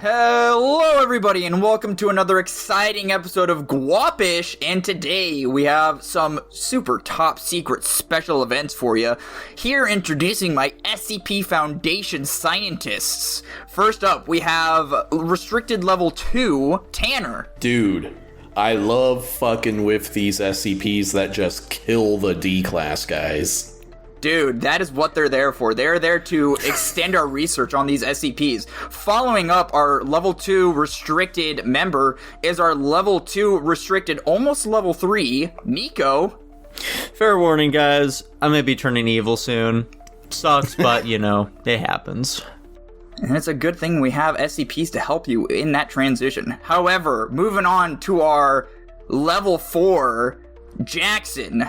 Hello everybody and welcome to another exciting episode of Guapish, and today we have some super top secret special events for you. Here introducing my SCP Foundation scientists. First up, we have Restricted Level 2, Tanner. Dude, I love fucking with these SCPs that just kill the D-class guys. Dude, that is what they're there for. They're there to extend our research on these SCPs. Following up, our Level 2 Restricted member is our Level 2 Restricted, almost Level 3, Nico. Fair warning, guys. I may be turning evil soon. Sucks, but, you know, it happens. And it's a good thing we have SCPs to help you in that transition. However, moving on to our Level 4, Jackson.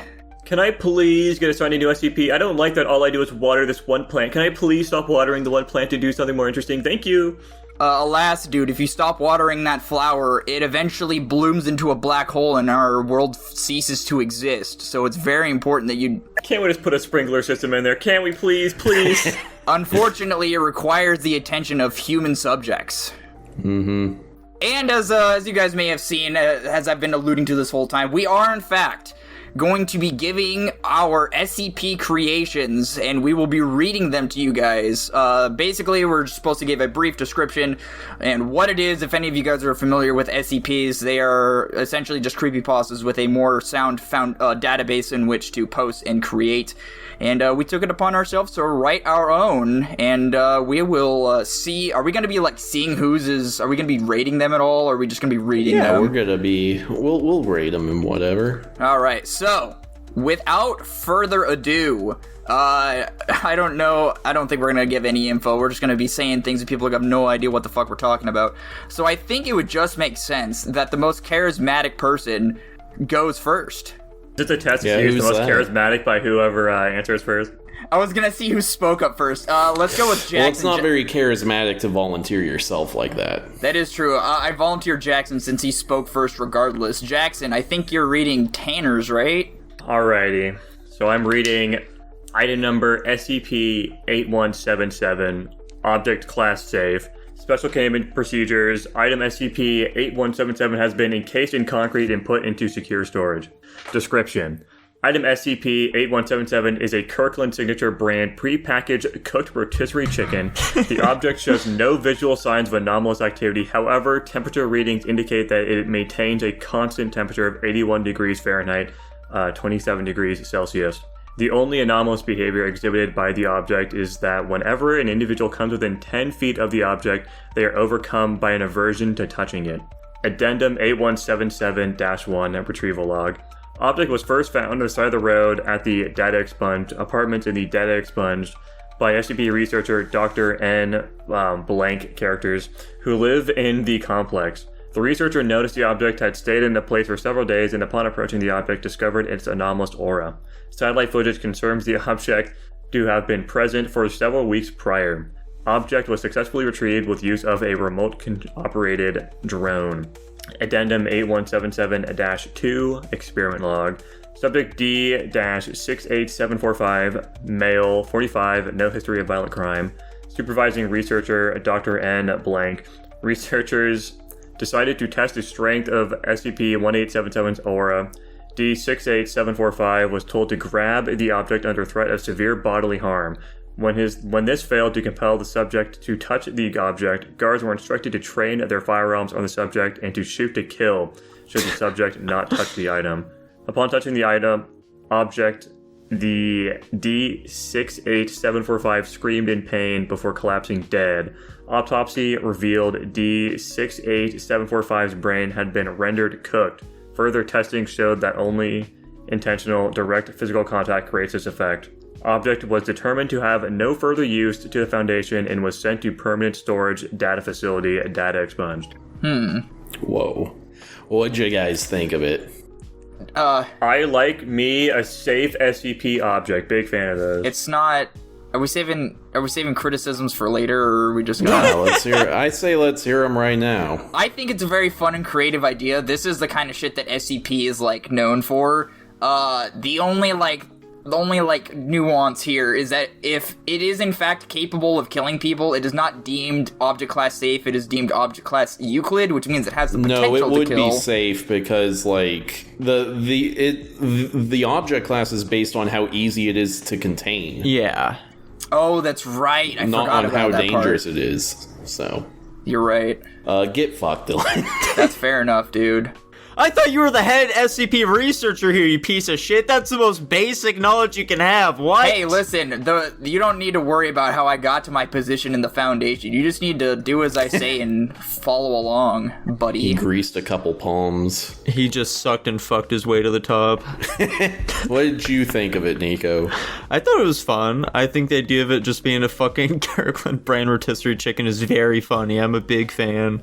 Can I please get assigned a new SCP? I don't like that all I do is water this one plant. Can I please stop watering the one plant to do something more interesting? Thank you. Alas, dude, if you stop watering that flower, it eventually blooms into a black hole and our world ceases to exist. So it's very important that you... Can't we just put a sprinkler system in there? Can't we please? Unfortunately, it requires the attention of human subjects. Mm-hmm. And as you guys may have seen, as I've been alluding to this whole time, we are, in fact, going to be giving our SCP creations, and we will be reading them to you guys. Basically, we're supposed to give a brief description and what it is. If any of you guys are familiar with SCPs, they are essentially just creepypastas with a more sound database in which to post and create. And we took it upon ourselves to write our own, and we will see. Are we going to be like seeing whose? Are we going to be rating them at all, or are we just going to be reading them? Yeah, we're going to be. We'll rate them and whatever. All right. So, without further ado, I don't know. I don't think we're going to give any info. We're just going to be saying things that people have no idea what the fuck we're talking about. So I think it would just make sense that the most charismatic person goes first. Just a test to see who's the most charismatic by whoever answers first. I was going to see who spoke up first. Let's go with Jackson. Well, it's not very charismatic to volunteer yourself like that. That is true. I volunteered Jackson since he spoke first regardless. Jackson, I think you're reading Tanner's, right? Alrighty. So I'm reading item number SCP-8177, Object Class Safe. Special containment procedures. Item SCP-8177 has been encased in concrete and put into secure storage. Description. Item SCP-8177 is a Kirkland Signature brand pre-packaged cooked rotisserie chicken. The object shows no visual signs of anomalous activity. However, temperature readings indicate that it maintains a constant temperature of 81 degrees Fahrenheit, 27 degrees Celsius. The only anomalous behavior exhibited by the object is that whenever an individual comes within 10 feet of the object, they are overcome by an aversion to touching it. Addendum 8177-1 Retrieval Log. Object was first found on the side of the road at the Data Expunged apartments in the Data Expunged by SCP researcher Dr. N. blank characters who live in the complex. The researcher noticed the object had stayed in the place for several days and upon approaching the object discovered its anomalous aura. Satellite footage confirms the object to have been present for several weeks prior. Object was successfully retrieved with use of a remote-operated drone. Addendum 8177-2 Experiment Log. Subject D-68745, male, 45, no history of violent crime. Supervising researcher Dr. N. blank. Researchers decided to test the strength of SCP-1877's aura. D-68745 was told to grab the object under threat of severe bodily harm. When this failed to compel the subject to touch the object, guards were instructed to train their firearms on the subject and to shoot to kill should the subject not touch the item. Upon touching the object, the D-68745 screamed in pain before collapsing dead. Autopsy revealed D-68745's brain had been rendered cooked. Further testing showed that only intentional, direct physical contact creates this effect. Object was determined to have no further use to the Foundation and was sent to permanent storage data facility, Data Expunged. Whoa. What'd you guys think of it? I like me a safe SCP object. Big fan of those. It's not... Are we saving criticisms for later, or are we just gonna... No, let's hear them right now. I think it's a very fun and creative idea. This is the kind of shit that SCP is, like, known for. The only, like, like nuance here is that if it is in fact capable of killing people, it is not deemed object class safe. It is deemed object class Euclid, which means it has the potential to kill. No, it would be safe because like the object class is based on how easy it is to contain. Yeah. Oh, that's right. I not forgot on about how that dangerous part. it is. So You're right. get fucked, Dylan. That's fair enough, dude. I thought you were the head SCP researcher here, you piece of shit. That's the most basic knowledge you can have. What? Hey, listen, you don't need to worry about how I got to my position in the Foundation. You just need to do as I say and follow along, buddy. He greased a couple palms. He just sucked and fucked his way to the top. What did you think of it, Nico? I thought it was fun. I think the idea of it just being a fucking Kirkland brand rotisserie chicken is very funny. I'm a big fan.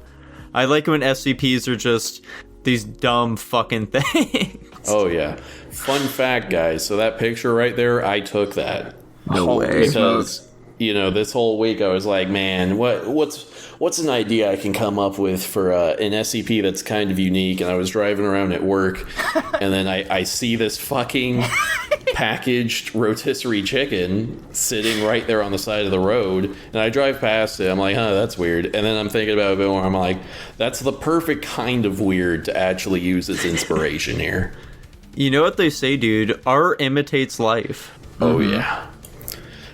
I like when SCPs are just these dumb fucking things. Oh yeah. Fun fact, guys. So that picture right there, I took that. No way. Because this whole week I was like, man, what's an idea I can come up with for an SCP that's kind of unique? And I was driving around at work, and then I see this fucking packaged rotisserie chicken sitting right there on the side of the road, and I drive past it. I'm like, that's weird. And then I'm thinking about it a bit more. I'm like, that's the perfect kind of weird to actually use as inspiration here. You know what they say, dude? Art imitates life. Oh yeah.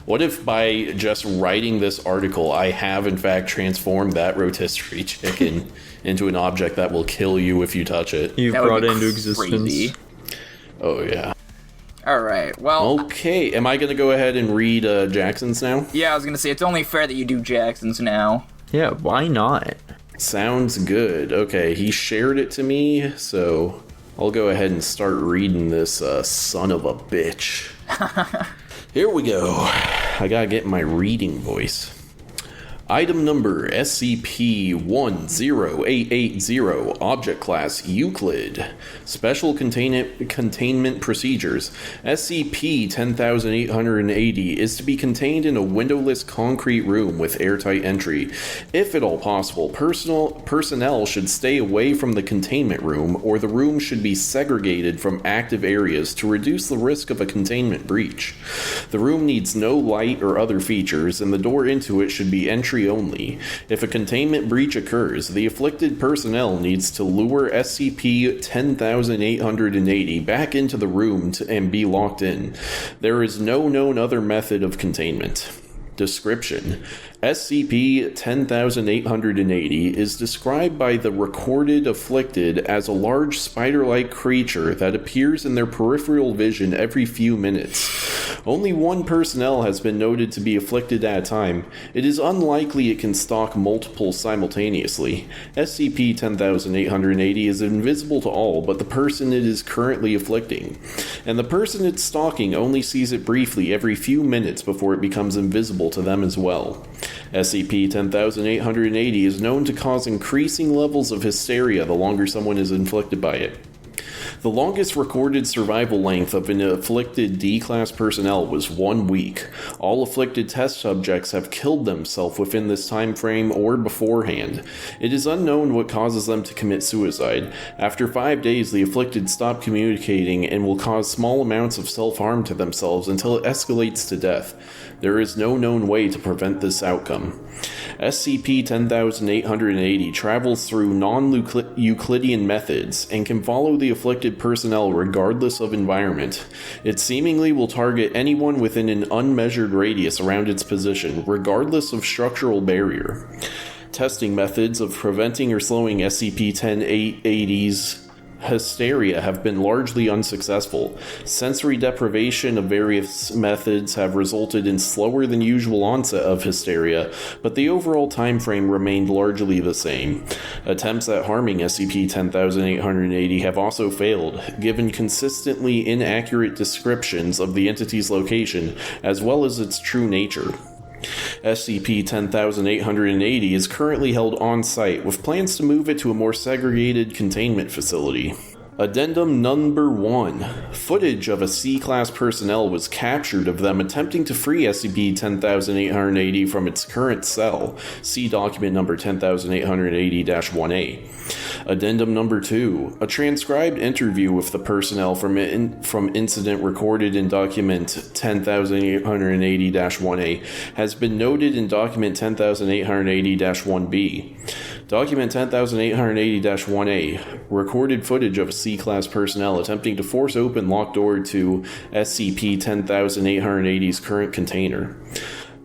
What if by just writing this article, I have in fact transformed that rotisserie chicken into an object that will kill you if you touch it? You've brought it into existence. Oh yeah. All right, well... Okay, am I going to go ahead and read Jackson's now? Yeah, I was going to say, it's only fair that you do Jackson's now. Yeah, why not? Sounds good. Okay, he shared it to me, so I'll go ahead and start reading this son of a bitch. Here we go. I gotta get my reading voice. Item number SCP-10880, Object Class Euclid. Special Containment Procedures. SCP-10880 is to be contained in a windowless concrete room with airtight entry. If at all possible, personnel should stay away from the containment room, or the room should be segregated from active areas to reduce the risk of a containment breach. The room needs no light or other features, and the door into it should be entry only. If a containment breach occurs, the afflicted personnel needs to lure SCP-10880 back into the room and be locked in. There is no known other method of containment. Description: SCP-10880 is described by the recorded afflicted as a large spider-like creature that appears in their peripheral vision every few minutes. Only one personnel has been noted to be afflicted at a time. It is unlikely it can stalk multiple simultaneously. SCP-10880 is invisible to all but the person it is currently afflicting, and the person it's stalking only sees it briefly every few minutes before it becomes invisible to them as well. SCP-10880 is known to cause increasing levels of hysteria the longer someone is inflicted by it. The longest recorded survival length of an afflicted D-Class personnel was 1 week. All afflicted test subjects have killed themselves within this time frame or beforehand. It is unknown what causes them to commit suicide. After 5 days, the afflicted stop communicating and will cause small amounts of self-harm to themselves until it escalates to death. There is no known way to prevent this outcome. SCP-10880 travels through non-Euclidean methods and can follow the afflicted personnel regardless of environment. It seemingly will target anyone within an unmeasured radius around its position, regardless of structural barrier. Testing methods of preventing or slowing SCP-10880's hysteria have been largely unsuccessful. Sensory deprivation of various methods have resulted in slower than usual onset of hysteria, but the overall time frame remained largely the same. Attempts at harming SCP-10880 have also failed, given consistently inaccurate descriptions of the entity's location, as well as its true nature. SCP-10880 is currently held on-site, with plans to move it to a more segregated containment facility. Addendum Number 1. Footage of a C-Class personnel was captured of them attempting to free SCP-10880 from its current cell. See document number 10880-1A. Addendum number 2. A transcribed interview with the personnel from incident recorded in document 10,880-1A has been noted in document 10,880-1B. Document 10,880-1A. Recorded footage of C-Class personnel attempting to force open locked door to SCP 10,880's current container.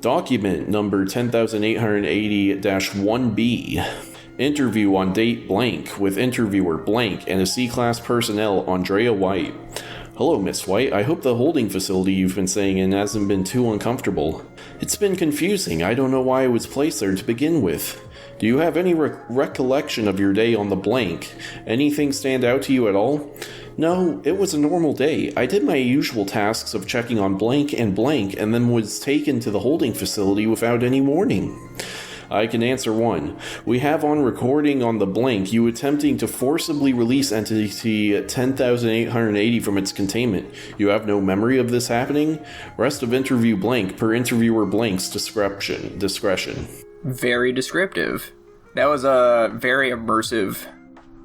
Document number 10,880-1B. Interview on date blank with interviewer blank and a C-Class personnel Andrea White. Hello, Miss White. I hope the holding facility you've been staying in hasn't been too uncomfortable. It's been confusing. I don't know why I was placed there to begin with. Do you have any recollection of your day on the blank? Anything stand out to you at all? No, it was a normal day. I did my usual tasks of checking on blank and then was taken to the holding facility without any warning. I can answer one. We have on recording on the blank you attempting to forcibly release entity 10,880 from its containment. You have no memory of this happening? Rest of interview blank per interviewer blank's discretion. Very descriptive. That was a very immersive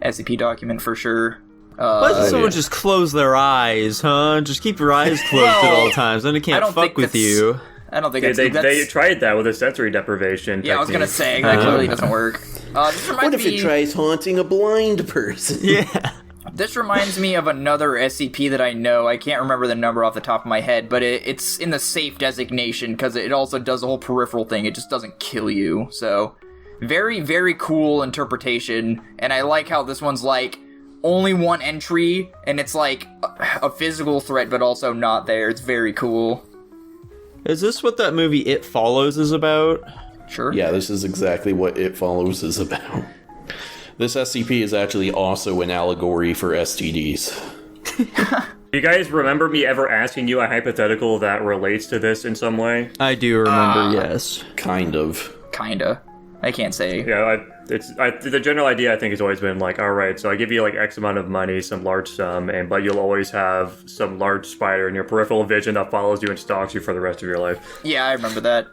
SCP document for sure. Why doesn't someone just close their eyes, huh? Just keep your eyes closed at all times, then it can't fuck with you. I don't think they tried that with a sensory deprivation technique. I was gonna say, that clearly doesn't work. What if it tries haunting a blind person? Yeah. This reminds me of another SCP that I know. I can't remember the number off the top of my head, but it's in the safe designation because it also does the whole peripheral thing. It just doesn't kill you. So, very, very cool interpretation. And I like how this one's like only one entry, and it's like a physical threat, but also not there. It's very cool. Is this what that movie It Follows is about? Sure. Yeah, this is exactly what It Follows is about. This SCP is actually also an allegory for STDs. Do you guys remember me ever asking you a hypothetical that relates to this in some way? I do remember, yes. Kinda. I can't say. Yeah, the general idea I think has always been like, all right, so I give you like X amount of money, some large sum, but you'll always have some large spider in your peripheral vision that follows you and stalks you for the rest of your life. Yeah, I remember that.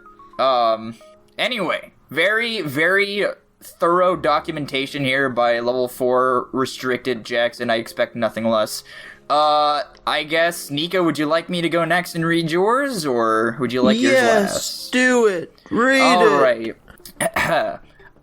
Anyway, very, very thorough documentation here by level 4 restricted Jackson. I expect nothing less. I guess, Nico, would you like me to go next and read yours, or would you like yours last? Yes, do it. Read it. All right.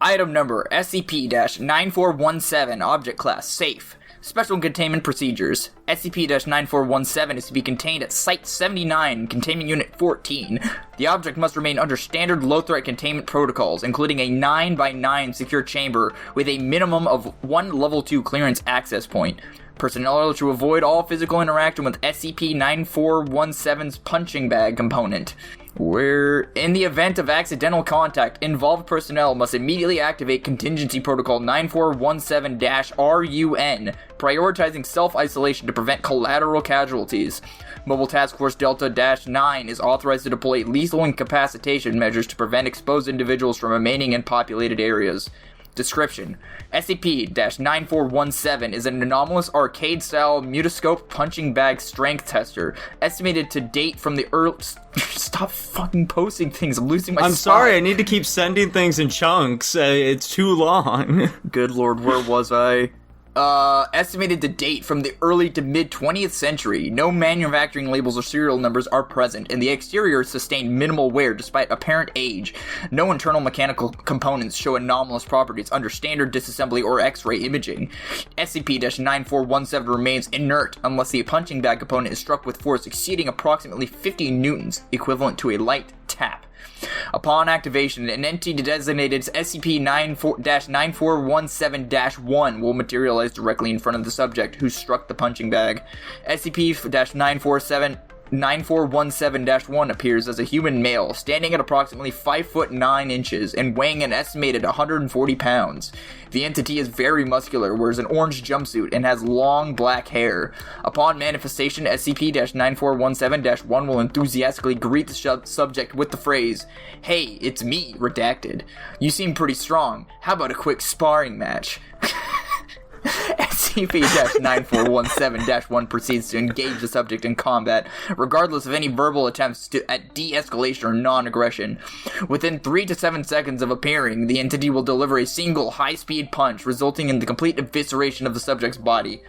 Item number, SCP-9417, Object Class, Safe. Special Containment Procedures. SCP-9417 is to be contained at Site 79, Containment Unit 14. The object must remain under standard low-threat containment protocols, including a 9x9 secure chamber with a minimum of 1 Level 2 clearance access point. Personnel are to avoid all physical interaction with SCP-9417's punching bag component. Where, in the event of accidental contact, involved personnel must immediately activate Contingency Protocol 9417-RUN, prioritizing self-isolation to prevent collateral casualties. Mobile Task Force Delta-9 is authorized to deploy lethal incapacitation measures to prevent exposed individuals from remaining in populated areas. Description: SCP-9417 is an anomalous arcade-style mutoscope punching bag strength tester, estimated to date from the early... Stop fucking posting things, I'm losing my I'm spot. sorry, I need to keep sending things in chunks. It's too long. Good lord, where was I? Estimated to date from the early to mid-20th century. No manufacturing labels or serial numbers are present, and the exterior sustained minimal wear despite apparent age. No internal mechanical components show anomalous properties under standard disassembly or X-ray imaging. SCP-9417 remains inert unless the punching bag component is struck with force exceeding approximately 50 newtons, equivalent to a light tap. Upon activation, an entity designated SCP-9417-1 will materialize directly in front of the subject who struck the punching bag. SCP-9417-1 appears as a human male, standing at approximately 5 foot 9 inches and weighing an estimated 140 pounds. The entity is very muscular, wears an orange jumpsuit, and has long black hair. Upon manifestation, SCP-9417-1 will enthusiastically greet the subject with the phrase, "Hey, it's me, redacted. You seem pretty strong. How about a quick sparring match?" SCP-9417-1 proceeds to engage the subject in combat, regardless of any verbal attempts at de-escalation or non-aggression. Within 3 to 7 seconds of appearing, the entity will deliver a single high-speed punch, resulting in the complete evisceration of the subject's body.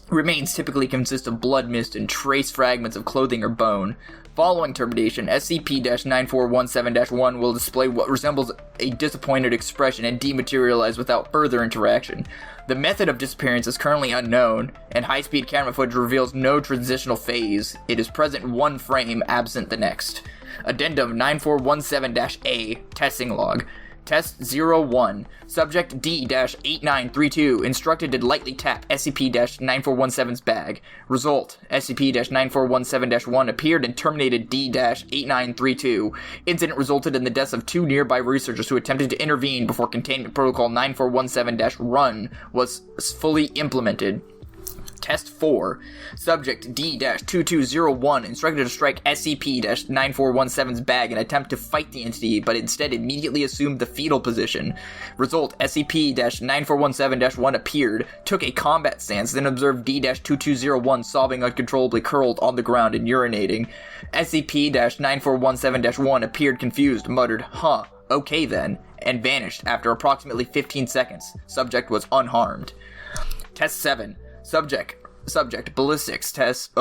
Remains typically consist of blood mist and trace fragments of clothing or bone. Following termination, SCP-9417-1 will display what resembles a disappointed expression and dematerialize without further interaction. The method of disappearance is currently unknown, and high-speed camera footage reveals no transitional phase. It is present in one frame, absent the next. Addendum 9417-A, Testing Log. Test 01. Subject D-8932 instructed to lightly tap SCP-9417's bag. Result: SCP-9417-1 appeared and terminated D-8932. Incident resulted in the deaths of 2 nearby researchers who attempted to intervene before Containment Protocol 9417-Run was fully implemented. Test 4. Subject D-2201 instructed to strike SCP-9417's bag and attempt to fight the entity, but instead immediately assumed the fetal position. Result: SCP-9417-1 appeared, took a combat stance, then observed D-2201 sobbing uncontrollably curled on the ground and urinating. SCP-9417-1 appeared confused, muttered, "Huh, okay then," and vanished after approximately 15 seconds. Subject was unharmed. Test 7. Subject ballistics test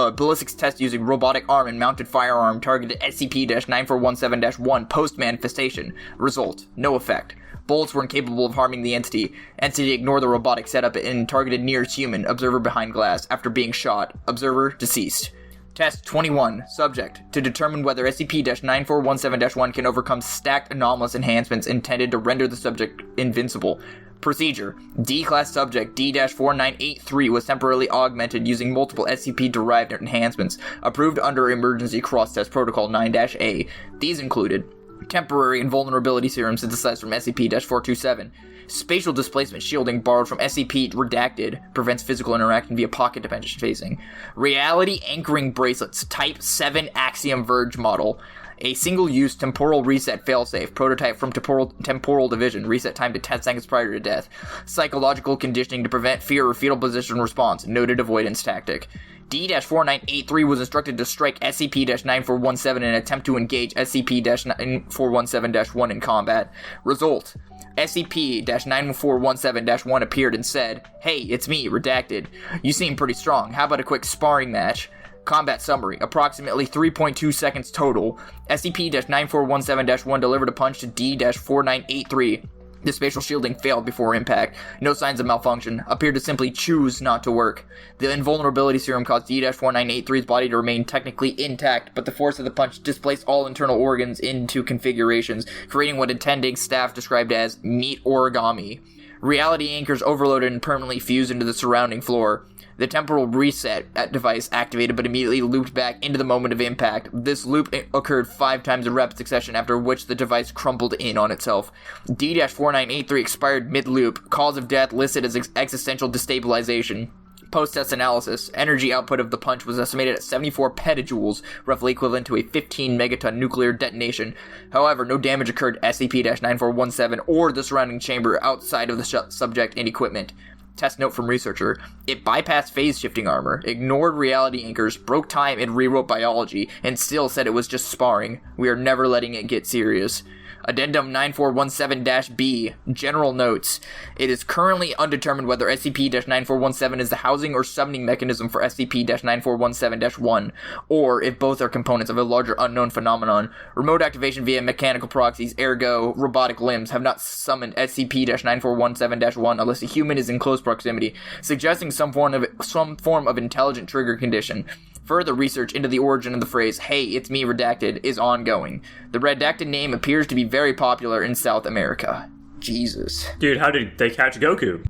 using robotic arm and mounted firearm targeted SCP-9417-1 post-manifestation. Result: no effect. Bullets were incapable of harming the entity. Entity ignored the robotic setup and targeted nearest human, observer behind glass, after being shot. Observer deceased. Test 21. Subject to determine whether SCP-9417-1 can overcome stacked anomalous enhancements intended to render the subject invincible. Procedure: D-Class Subject D-4983 was temporarily augmented using multiple SCP-derived enhancements, approved under Emergency Cross-Test Protocol 9-A. These included temporary invulnerability serum synthesized from SCP-427, spatial displacement shielding borrowed from SCP Redacted, prevents physical interaction via pocket dimension phasing, reality anchoring bracelets, Type 7 Axiom Verge model, a single-use temporal reset failsafe, prototype from temporal division, reset time to 10 seconds prior to death, psychological conditioning to prevent fear or fetal position response, noted avoidance tactic. D-4983 was instructed to strike SCP-9417 in an attempt to engage SCP-9417-1 in combat. Result: SCP-9417-1 appeared and said, "Hey, it's me, Redacted. You seem pretty strong. How about a quick sparring match?" Combat summary: approximately 3.2 seconds total. SCP-9417-1 delivered a punch to D-4983. The spatial shielding failed before impact. No signs of malfunction. Appeared to simply choose not to work. The invulnerability serum caused D-4983's body to remain technically intact, but the force of the punch displaced all internal organs into configurations, creating what attending staff described as meat origami. Reality anchors overloaded and permanently fused into the surrounding floor. The temporal reset device activated but immediately looped back into the moment of impact. This loop occurred 5 times in rapid succession, after which the device crumpled in on itself. D-4983 expired mid-loop. Cause of death listed as existential destabilization. Post-test analysis. Energy output of the punch was estimated at 74 petajoules, roughly equivalent to a 15 megaton nuclear detonation. However, no damage occurred to SCP-9417 or the surrounding chamber outside of the subject and equipment. Test note from researcher: it bypassed phase-shifting armor, ignored reality anchors, broke time, and rewrote biology, and still said it was just sparring. We are never letting it get serious. Addendum 9417-B. General notes. It is currently undetermined whether SCP-9417 is the housing or summoning mechanism for SCP-9417-1, or if both are components of a larger unknown phenomenon. Remote activation via mechanical proxies, ergo robotic limbs, have not summoned SCP-9417-1 unless a human is in close proximity, suggesting some form of intelligent trigger condition. Further research into the origin of the phrase, "Hey, it's me, Redacted," is ongoing. The Redacted name appears to be very popular in South America. Jesus. Dude, how did they catch Goku?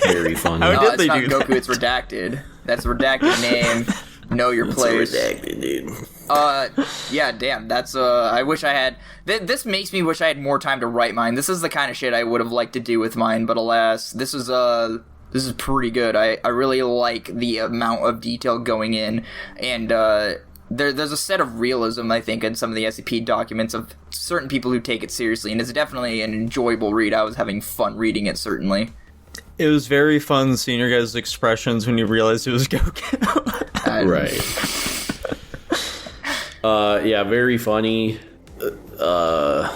Very fun. How did It's they not do Goku, it's Redacted. That's the Redacted name. Know your place. Redacted, dude. Yeah, damn, that's, I wish I had, this makes me wish I had more time to write mine. This is the kind of shit I would have liked to do with mine, but alas, this is pretty good. I really like the amount of detail going in, and there's a set of realism, I think, in some of the SCP documents of certain people who take it seriously, and it's definitely an enjoyable read. I was having fun reading it, certainly. It was very fun seeing your guys' expressions when you realized it was Goku. Right. Yeah, very funny. I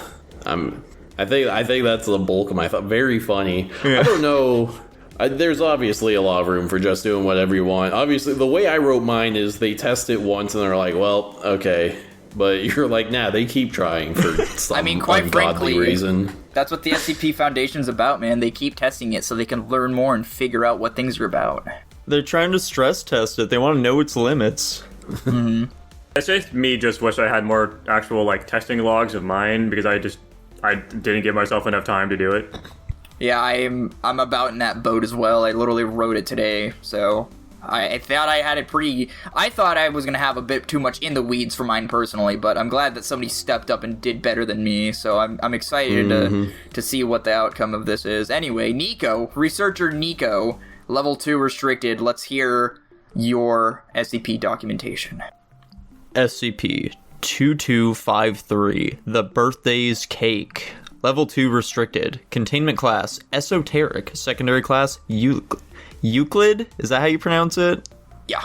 think that's the bulk of my thought. Very funny. Yeah. I don't know. There's obviously a lot of room for just doing whatever you want. Obviously, the way I wrote mine is they test it once and they're like, well, okay. But you're like, nah, they keep trying for some quite ungodly frankly, reason. That's what the SCP Foundation's about, man. They keep testing it so they can learn more and figure out what things are about. They're trying to stress test it. They want to know its limits. Mm-hmm. It's just me just wish I had more actual, like, testing logs of mine, because I didn't give myself enough time to do it. Yeah, I'm about in that boat as well. I literally wrote it today, so I thought I had it pretty... I thought I was going to have a bit too much in the weeds for mine personally, but I'm glad that somebody stepped up and did better than me, so I'm excited to see what the outcome of this is. Anyway, Nico, researcher Nico, level 2 restricted. Let's hear your SCP documentation. SCP-2253, The Birthday's Cake. Level 2 restricted. Containment class, esoteric. Secondary class, Euclid? Is that how you pronounce it? Yeah.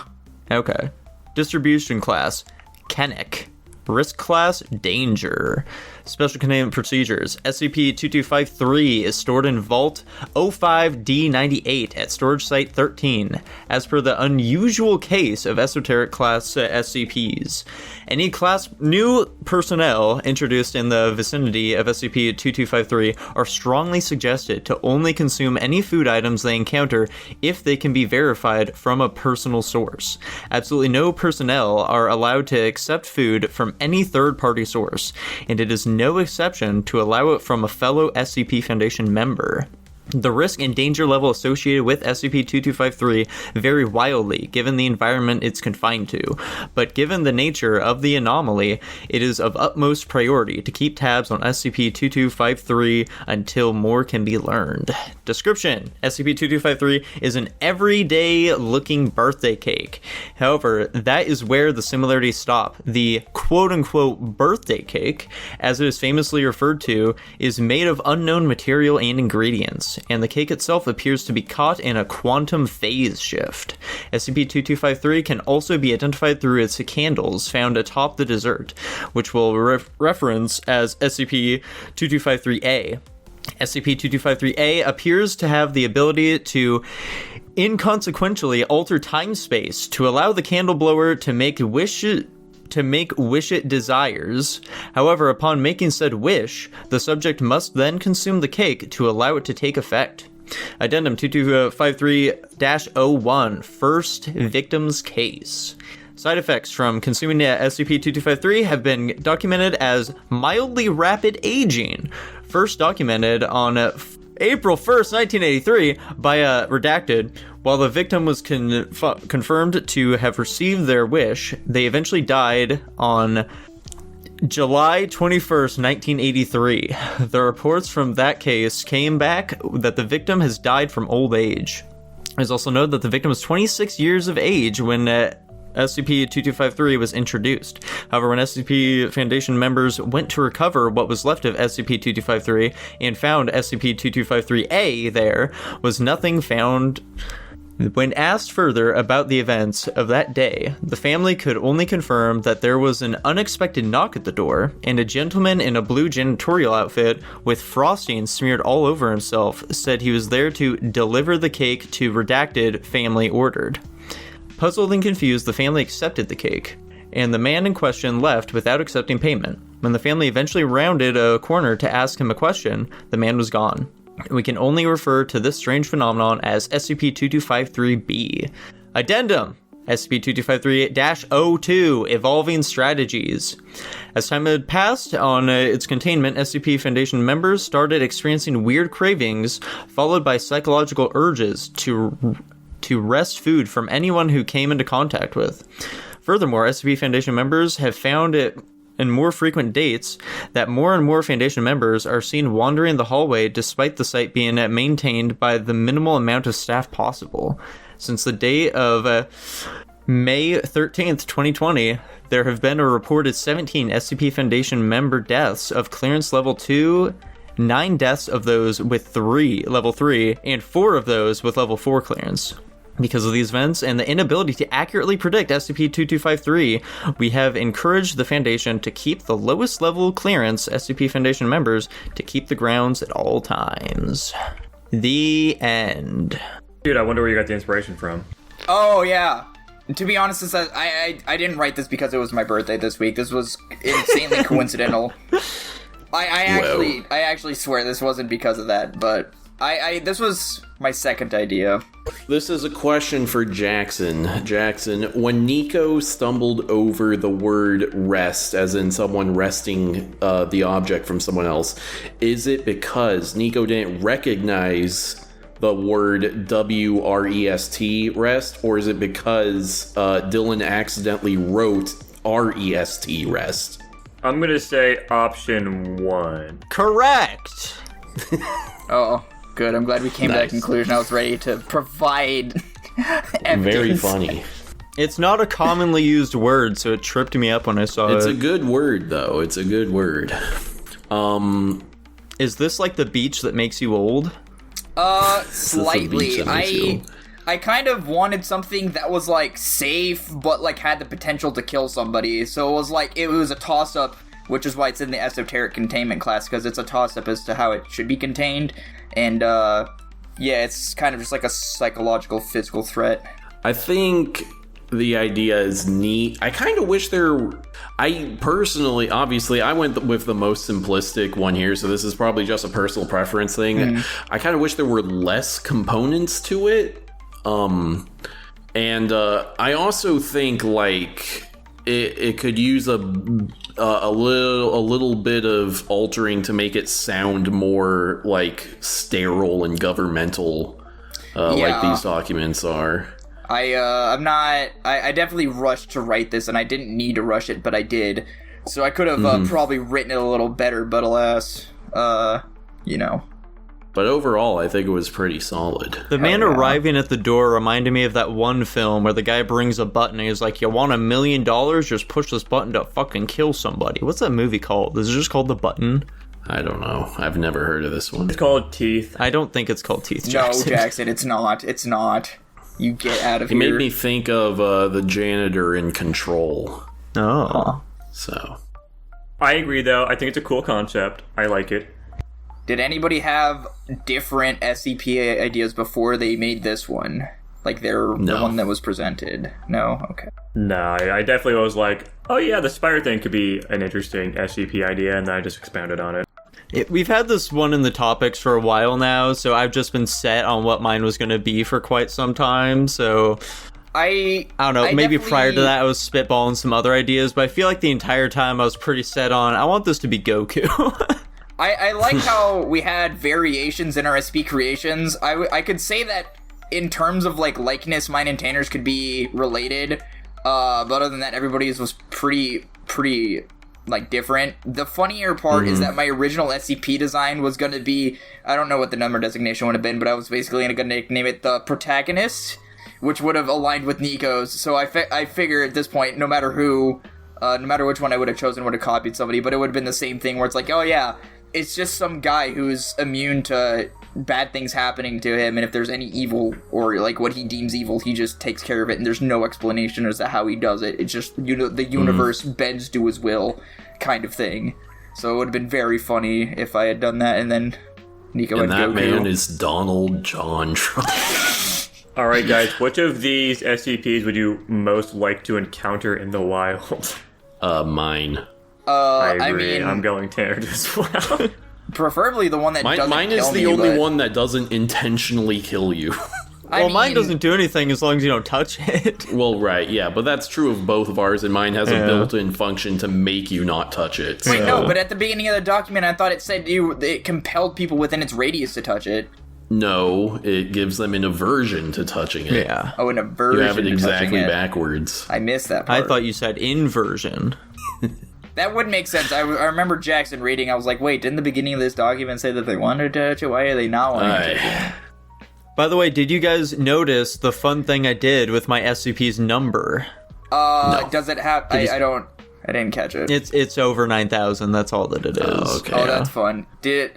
Okay. Distribution class, Kennick. Risk class, danger. Special containment procedures. SCP-2253 is stored in Vault 05D98 at Storage Site 13, as per the unusual case of esoteric class SCPs. Any class new personnel introduced in the vicinity of SCP-2253 are strongly suggested to only consume any food items they encounter if they can be verified from a personal source. Absolutely no personnel are allowed to accept food from any third-party source, and it is no exception to allow it from a fellow SCP Foundation member. The risk and danger level associated with SCP-2253 vary wildly given the environment it's confined to, but given the nature of the anomaly, it is of utmost priority to keep tabs on SCP-2253 until more can be learned. Description: SCP-2253 is an everyday-looking birthday cake. However, that is where the similarities stop. The quote-unquote birthday cake, as it is famously referred to, is made of unknown material and ingredients, and the cake itself appears to be caught in a quantum phase shift. SCP-2253 can also be identified through its candles found atop the dessert, which we'll reference as SCP-2253-A. SCP-2253-A appears to have the ability to inconsequentially alter time-space to allow the candle blower to make wish it desires. However, upon making said wish, the subject must then consume the cake to allow it to take effect. Addendum 2253-01, First Victim's Case. Side effects from consuming SCP-2253 have been documented as mildly rapid aging, first documented on April 1st, 1983 by a redacted. While the victim was confirmed to have received their wish, they eventually died on July 21st, 1983. The reports from that case came back that the victim has died from old age. It is also noted that the victim was 26 years of age when SCP-2253 was introduced. However, when SCP Foundation members went to recover what was left of SCP-2253 and found SCP-2253-A there, was nothing found. When asked further about the events of that day, the family could only confirm that there was an unexpected knock at the door, and a gentleman in a blue janitorial outfit with frosting smeared all over himself said he was there to deliver the cake to redacted family ordered. Puzzled and confused, the family accepted the cake, and the man in question left without accepting payment. When the family eventually rounded a corner to ask him a question, the man was gone. We can only refer to this strange phenomenon as SCP-2253-B. Addendum: SCP-2253-02, Evolving Strategies. As time had passed on its containment, SCP Foundation members started experiencing weird cravings, followed by psychological urges to wrest food from anyone who came into contact with. Furthermore, SCP Foundation members have found it in more frequent dates that more and more Foundation members are seen wandering the hallway despite the site being maintained by the minimal amount of staff possible. Since the date of May 13th, 2020, there have been a reported 17 SCP Foundation member deaths of clearance level 2 9 deaths of those with level 3, and 4 of those with level 4 clearance. Because of these events and the inability to accurately predict SCP-2253, we have encouraged the Foundation to keep the lowest level clearance SCP Foundation members to keep the grounds at all times. The end. Dude, I wonder where you got the inspiration from. Oh, yeah. To be honest, I didn't write this because it was my birthday this week. This was insanely coincidental. I actually swear this wasn't because of that, but this was my second idea. This is a question for Jackson. Jackson, when Nico stumbled over the word rest, as in someone resting the object from someone else, is it because Nico didn't recognize the word W-R-E-S-T, rest, or is it because Dylan accidentally wrote R-E-S-T, rest? I'm gonna say option 1. Correct! Oh, good. I'm glad we came to that conclusion. I was ready to provide evidence. Very funny. It's not a commonly used word, so it tripped me up when I saw It's it. a good word, though. It's a good word. Is this like the beach that makes you old? Slightly. I kind of wanted something that was, like, safe, but, like, had the potential to kill somebody. So it was a toss-up, which is why it's in the esoteric containment class, because it's a toss-up as to how it should be contained. And, yeah, it's kind of just like a psychological, physical threat. I think the idea is neat. I kind of wish I personally, obviously, I went with the most simplistic one here, so this is probably just a personal preference thing. I kind of wish there were less components to it. And I also think, like, it could use a little bit of altering to make it sound more like sterile and governmental, like these documents are. I definitely rushed to write this, and I didn't need to rush it, but I did. So I could have probably written it a little better, but alas, you know. But overall, I think it was pretty solid. The man arriving at the door reminded me of that one film where the guy brings a button and he's like, you want $1 million? Just push this button to fucking kill somebody. What's that movie called? Is it just called The Button? I don't know. I've never heard of this one. It's called Teeth. I don't think it's called Teeth, Jackson. No, Jackson, it's not. It's not. You get out of It here. made me think of the janitor in Control. Oh. So. I agree, though. I think it's a cool concept. I like it. Did anybody have different SCP ideas before they made this one? Like the one that was presented? No? Okay. No, I definitely was like, oh yeah, the spider thing could be an interesting SCP idea, and then I just expounded on it. We've had this one in the topics for a while now, so I've just been set on what mine was going to be for quite some time, so... I don't know, maybe prior to that I was spitballing some other ideas, but I feel like the entire time I was pretty set on, I want this to be Goku. I like how we had variations in our SCP creations. I could say that in terms of, like, likeness, mine and Tanner's could be related, but other than that, everybody's was pretty, like, different. The funnier part is that my original SCP design was going to be, I don't know what the number designation would have been, but I was basically going to nickname it the Protagonist, which would have aligned with Nico's, so I figure at this point, no matter which one I would have chosen would have copied somebody, but it would have been the same thing where it's like, oh yeah, it's just some guy who's immune to bad things happening to him, and if there's any evil, or like what he deems evil, he just takes care of it, and there's no explanation as to how he does it. It's just, you know, the universe bends to his will, kind of thing. So it would have been very funny if I had done that, and then Nico and would that go man is Donald John Trump. Alright guys, which of these SCPs would you most like to encounter in the wild? Mine. I agree. I mean, I'm going Tanner as well. preferably the one that doesn't Mine kill is the me, only but... one that doesn't intentionally kill you. Well, mine doesn't do anything as long as you don't touch it. Well, right, yeah, but that's true of both of ours, and mine has a built-in function to make you not touch it. Wait, so. no, but at the beginning of the document, I thought it said it compelled people within its radius to touch it. No, it gives them an aversion to touching it. Yeah. Oh, an aversion You have it to exactly touching it. backwards. I missed that part. I thought you said inversion. That would make sense. I remember Jackson reading, I was like, wait, didn't the beginning of this document say that they wanted to touch it? Why are they not wanting to touch it? By the way, did you guys notice the fun thing I did with my SCP's number? No. Does it have... I don't... I didn't catch it. It's over 9,000. That's all that it is. Oh, okay. Oh, that's fun.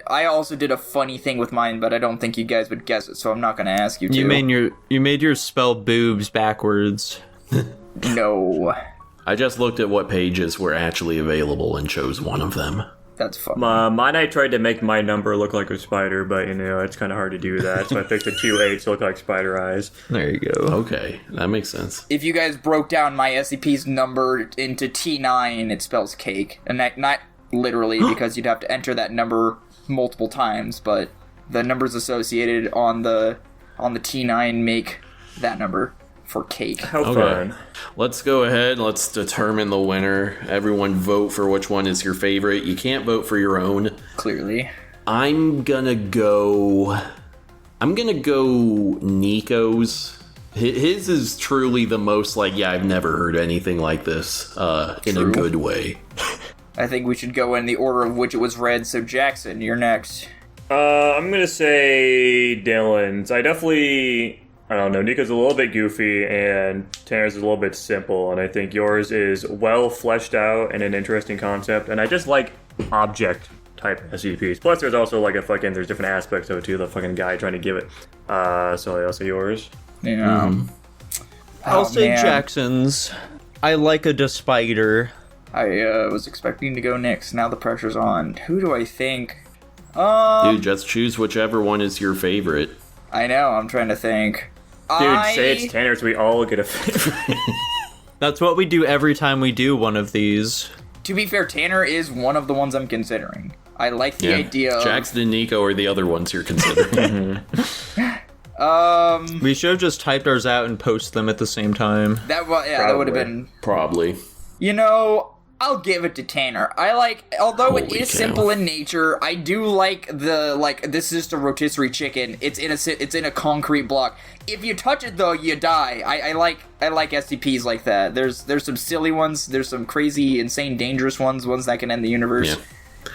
I also did a funny thing with mine, but I don't think you guys would guess it, so I'm not going to ask you to. You made your spell boobs backwards. No. I just looked at what pages were actually available and chose one of them. That's fun. Mine, I tried to make my number look like a spider, but, it's kind of hard to do that, so I picked the 2 8s to look like spider eyes. There you go. Okay, that makes sense. If you guys broke down my SCP's number into T9, it spells cake. And that, not literally, because you'd have to enter that number multiple times, but the numbers associated on the T9 make that number for cake. How fun. Let's go ahead. Let's determine the winner. Everyone vote for which one is your favorite. You can't vote for your own. Clearly. I'm gonna go Nico's. His is truly the most I've never heard anything like this in a good way. I think we should go in the order of which it was read, so Jackson, you're next. I'm gonna say Dylan's. I don't know, Nico's a little bit goofy, and Tanner's is a little bit simple, and I think yours is well fleshed out and an interesting concept, and I just like object-type SCPs. Plus, there's also, there's different aspects of it, too, the fucking guy trying to give it. So I'll say yours. Yeah. I'll say Jackson's. I like a spider. I was expecting to go next. Now the pressure's on. Who do I think? Dude, just choose whichever one is your favorite. I know, I'm trying to think. Dude, say it's Tanner's, we all get a favorite. That's what we do every time we do one of these. To be fair, Tanner is one of the ones I'm considering. I like the idea of... Jackson and Nico are the other ones you're considering. We should have just typed ours out and posted them at the same time. That would have been... Probably. I'll give it to Tanner. Although it is simple in nature, I do like this is just a rotisserie chicken. It's in a concrete block. If you touch it though, you die. I like SCPs like that. There's some silly ones. There's some crazy, insane, dangerous ones that can end the universe. Yeah.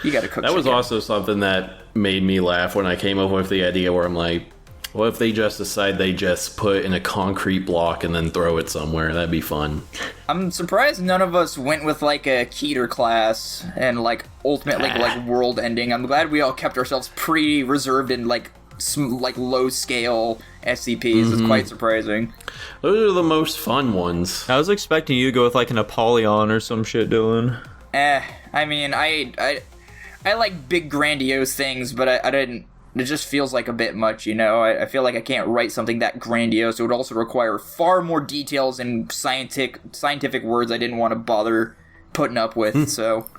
You gotta cook. That was also something that made me laugh when I came up with the idea where I'm like, what if they just decide they just put in a concrete block and then throw it somewhere? That'd be fun. I'm surprised none of us went with a Keter class and ultimate world ending. I'm glad we all kept ourselves pretty reserved in low scale SCPs. It's quite surprising. Those are the most fun ones. I was expecting you to go with an Apollyon or some shit, Dylan. I mean, I like big grandiose things, but I didn't. It just feels like a bit much, I feel like I can't write something that grandiose. It would also require far more details and scientific words I didn't want to bother putting up with, so...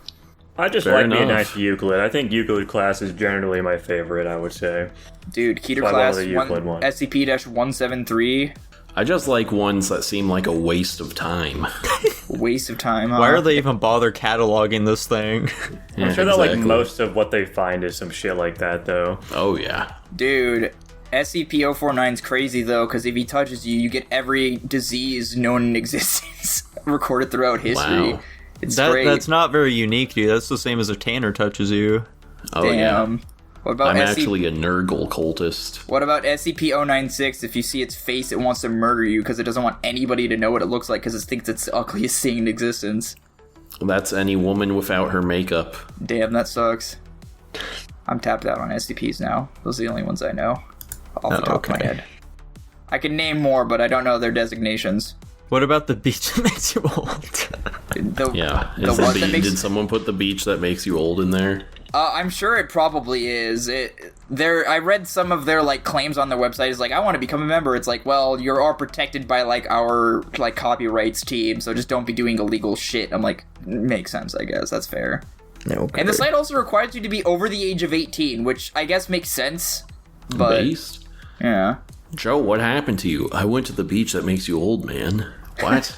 I just like being nice to Euclid. I think Euclid class is generally my favorite, I would say. Dude, Keter class, SCP-173... I just like ones that seem like a waste of time. Waste of time, huh? Why are they even bother cataloging this thing? I'm sure that most of what they find is some shit like that, though. Oh, yeah. Dude, SCP-049's crazy, though, because if he touches you, you get every disease known in existence recorded throughout history. Wow. It's great. That's not very unique, dude. That's the same as if Tanner touches you. Oh, yeah. What about I'm actually a Nurgle cultist. What about SCP-096? If you see its face, it wants to murder you because it doesn't want anybody to know what it looks like because it thinks it's the ugliest thing in existence. That's any woman without her makeup. Damn, that sucks. I'm tapped out on SCPs now. Those are the only ones I know off the top of my head. I can name more, but I don't know their designations. What about the beach that makes you old? Did someone put the beach that makes you old in there? I'm sure it probably is. I read some of their claims on their website. It's I want to become a member. It's well, you are protected by our copyrights team, so just don't be doing illegal shit. I'm makes sense, I guess. That's fair. Okay. And the site also requires you to be over the age of 18, which I guess makes sense. But Based? Yeah. Joe, what happened to you? I went to the beach that makes you old, man. What?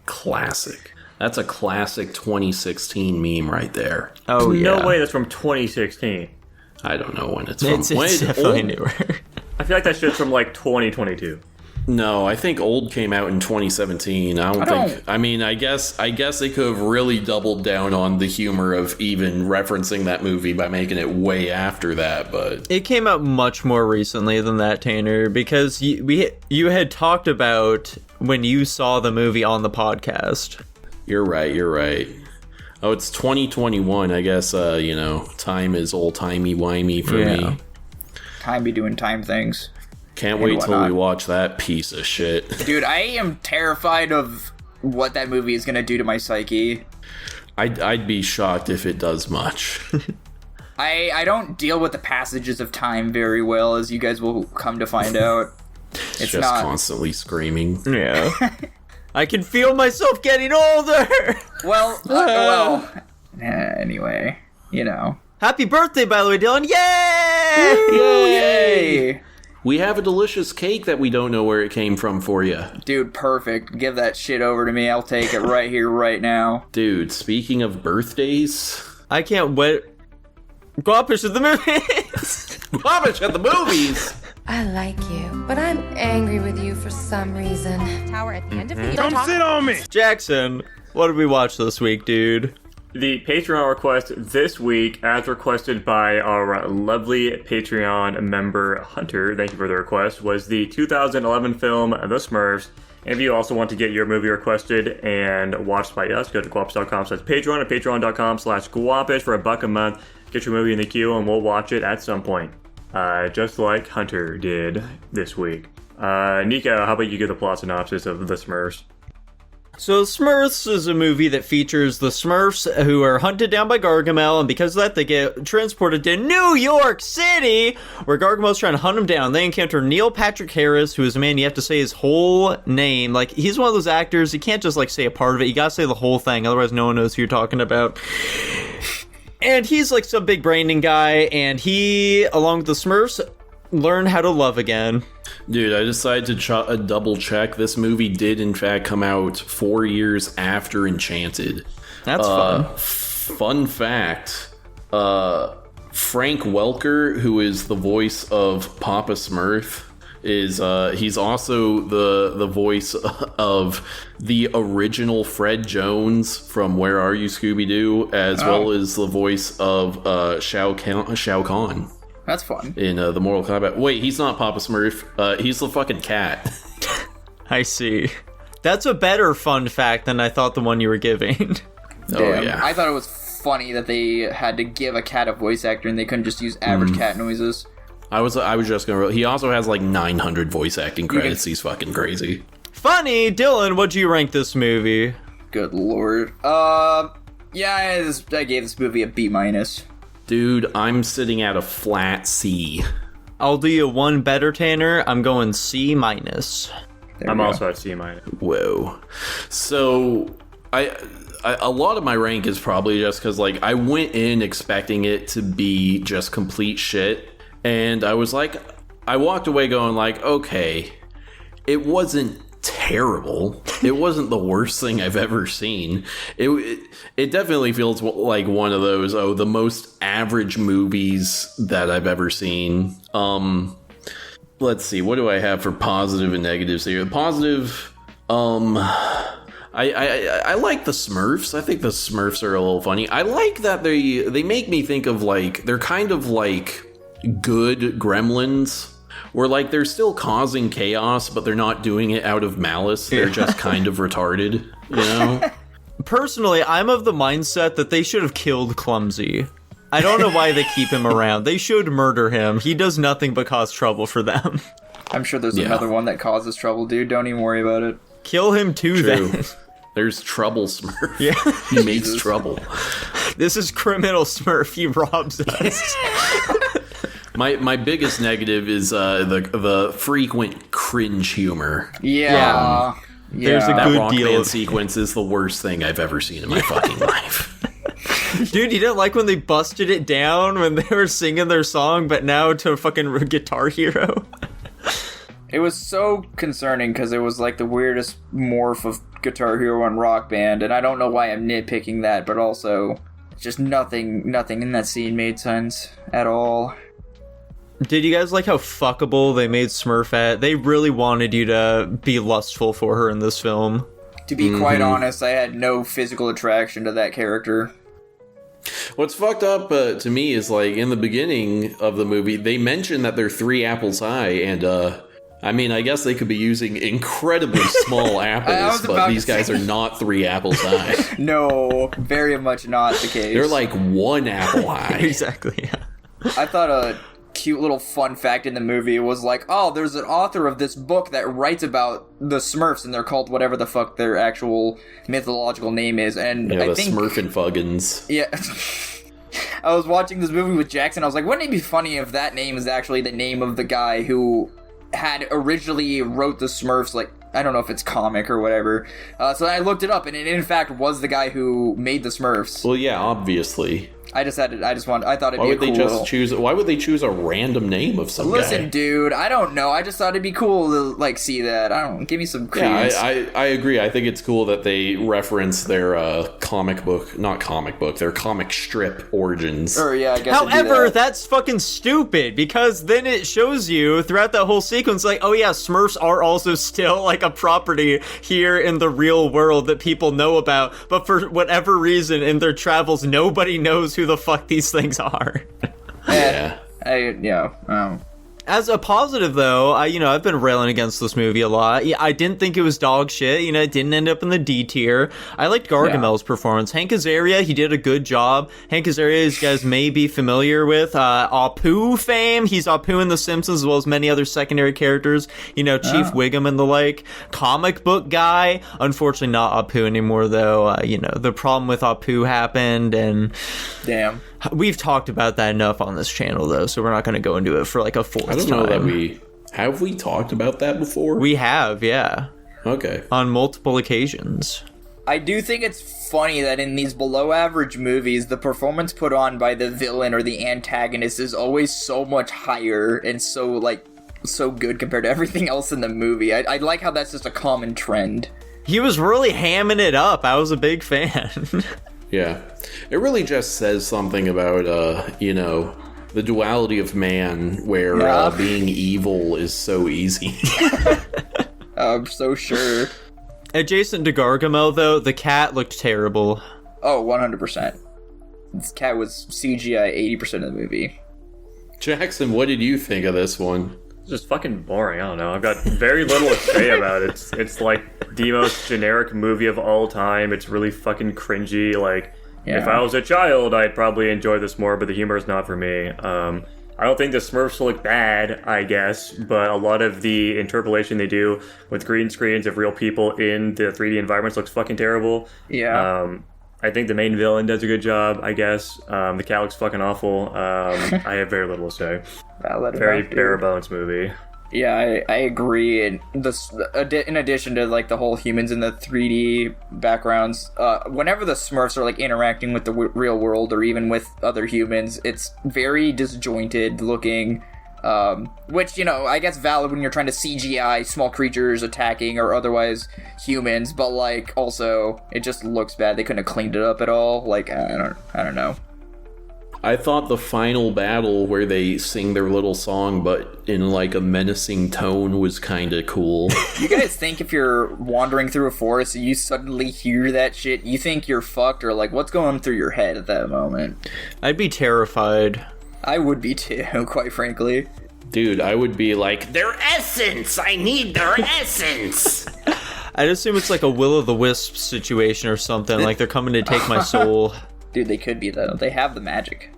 Classic. That's a classic 2016 meme right there. Oh, yeah. No way that's from 2016. I don't know when it's from. It's definitely newer. I feel like that shit's from 2022. No, I think old came out in 2017. I guess they could have really doubled down on the humor of even referencing that movie by making it way after that, but it came out much more recently than that, Tanner, because you had talked about when you saw the movie on the podcast. You're right. Oh, it's 2021. I guess, time is old-timey-wimey for me. Time be doing time things. Can't wait till we watch that piece of shit. Dude, I am terrified of what that movie is going to do to my psyche. I'd be shocked if it does much. I don't deal with the passages of time very well, as you guys will come to find out. It's just constantly screaming. Yeah. I can feel myself getting older! Anyway, Happy birthday, by the way, Dylan! Yay! We have a delicious cake that we don't know where it came from for you. Dude, perfect. Give that shit over to me. I'll take it right here, right now. Dude, speaking of birthdays... I can't wait. Guapish at the movies! Guapish at the movies! I like you, but I'm angry with you for some reason. Tower at the end of the Come sit on me! Jackson, what did we watch this week, dude? The Patreon request this week, as requested by our lovely Patreon member Hunter, thank you for the request, was the 2011 film The Smurfs. And if you also want to get your movie requested and watched by us, go to guapish.com/Patreon or patreon.com/Guapish for $1 a month. Get your movie in the queue and we'll watch it at some point. Just like Hunter did this week. Nico, how about you give the plot synopsis of The Smurfs? So Smurfs is a movie that features the Smurfs who are hunted down by Gargamel, and because of that they get transported to New York City, where Gargamel's trying to hunt them down. They encounter Neil Patrick Harris, who is a man you have to say his whole name. Like, he's one of those actors, you can't just, say a part of it, you gotta say the whole thing, otherwise no one knows who you're talking about. And he's, some big braining guy, and he, along with the Smurfs, learn how to love again. Dude, I decided to double check. This movie did, in fact, come out 4 years after Enchanted. That's fun. Fun fact, Frank Welker, who is the voice of Papa Smurf, he's also the voice of the original Fred Jones from Where Are You, Scooby-Doo, as well as the voice of Shao Kahn. That's fun. In the Mortal Kombat. Wait, he's not Papa Smurf. He's the fucking cat. I see. That's a better fun fact than I thought the one you were giving. Damn, yeah. I thought it was funny that they had to give a cat a voice actor and they couldn't just use average cat noises. I was just gonna... He also has 900 voice acting credits. He's fucking crazy. Funny! Dylan, what'd you rank this movie? Good lord. Yeah, I gave this movie a B-. Dude, I'm sitting at a flat C. I'll do you one better, Tanner. I'm going C-. I'm also at C-. Whoa. So, a lot of my rank is probably just because, I went in expecting it to be just complete shit. And I was I walked away going okay, it wasn't terrible. It wasn't the worst thing I've ever seen. It definitely feels like one of those, the most average movies that I've ever seen. Let's see, what do I have for positive and negatives here? Positive, I like the Smurfs. I think the Smurfs are a little funny. I like that they make me think of they're kind of good gremlins. Where, they're still causing chaos, but they're not doing it out of malice. They're just kind of retarded, Personally, I'm of the mindset that they should have killed Clumsy. I don't know why they keep him around. They should murder him. He does nothing but cause trouble for them. I'm sure there's another one that causes trouble, dude. Don't even worry about it. Kill him too, then. There's Trouble Smurf. Yeah. He makes trouble. This is Criminal Smurf. He robs us. My biggest negative is the frequent cringe humor. Yeah. There's a that good Rock deal Band of sequence is the worst thing I've ever seen in my fucking life. Dude, you didn't like when they busted it down when they were singing their song, but now to fucking Guitar Hero? It was so concerning because it was the weirdest morph of Guitar Hero and Rock Band, and I don't know why I'm nitpicking that, but also just nothing in that scene made sense at all. Did you guys like how fuckable they made Smurfette? They really wanted you to be lustful for her in this film. To be quite honest, I had no physical attraction to that character. What's fucked up to me is in the beginning of the movie, they mention that they're 3 apples high, and I mean, I guess they could be using incredibly small apples, but these guys are not 3 apples high. No, very much not the case. They're like 1 apple high. Exactly, yeah. I thought a cute little fun fact in the movie was like, oh, there's an author of this book that writes about the Smurfs, and they're called whatever the fuck their actual mythological name is. And Yeah, I the think, Smurfenfuggins. Yeah. I was watching this movie with Jackson. I was like, wouldn't it be funny if that name is actually the name of the guy who had originally wrote the Smurfs, like, I don't know if it's comic or whatever. So I looked it up, and it in fact was the guy who made the Smurfs. Well, yeah, obviously. I thought it'd Why be would they cool just choose? Why would they choose a random name of some Listen, guy? dude, I don't know. I just thought it'd be cool to, like, see that. I don't give me some credence. Yeah, I agree. I think it's cool that they reference their their comic strip origins. Or, yeah, I guess However, that's fucking stupid, because then it shows you throughout that whole sequence, like, oh yeah, Smurfs are also still, like, a property here in the real world that people know about, but for whatever reason, in their travels, nobody knows who the fuck these things are. Yeah. As a positive, though, I've been railing against this movie a lot. Yeah, I didn't think it was dog shit. It didn't end up in the D tier. I liked Gargamel's performance. Hank Azaria, he did a good job. Hank Azaria, you guys may be familiar with. Apu fame. He's Apu in The Simpsons, as well as many other secondary characters. Chief Wiggum and the like. Comic book guy. Unfortunately, not Apu anymore, though. The problem with Apu happened, and... Damn. We've talked about that enough on this channel, though, so we're not going to go into it for like a fourth time. I don't know that have we talked about that before? We have, yeah. Okay. On multiple occasions. I do think it's funny that in these below-average movies, the performance put on by the villain or the antagonist is always so much higher and so good compared to everything else in the movie. I like how that's just a common trend. He was really hamming it up. I was a big fan. Yeah. It really just says something about, the duality of man, where being evil is so easy. I'm so sure. Adjacent to Gargamel, though, the cat looked terrible. Oh, 100%. This cat was CGI 80% of the movie. Jackson, what did you think of this one? It's just fucking boring. I don't know. I've got very little to say about it. It's like the most generic movie of all time. It's really fucking cringy. Like, if I was a child, I'd probably enjoy this more, but the humor is not for me. I don't think the Smurfs look bad, I guess, but a lot of the interpolation they do with green screens of real people in the 3D environments looks fucking terrible. Yeah. I think the main villain does a good job, I guess. The cat looks fucking awful. I have very little to say. Very bare bones movie. Yeah, I agree. And this, in addition to like the whole humans in the 3D backgrounds, whenever the Smurfs are like interacting with the real world or even with other humans, it's very disjointed looking. Which, I guess valid when you're trying to CGI small creatures attacking or otherwise humans, but like also it just looks bad. They couldn't have cleaned it up at all. Like I don't know. I thought the final battle where they sing their little song but in like a menacing tone was kind of cool. You guys think if you're wandering through a forest and you suddenly hear that shit, you think you're fucked, or like what's going through your head at that moment? I'd be terrified. I would be too, quite frankly. Dude, I would be like, their essence! I need their essence! I'd assume it's like a Will-o'-the-Wisp situation or something, like they're coming to take my soul. Dude, they could be, though. They have the magic.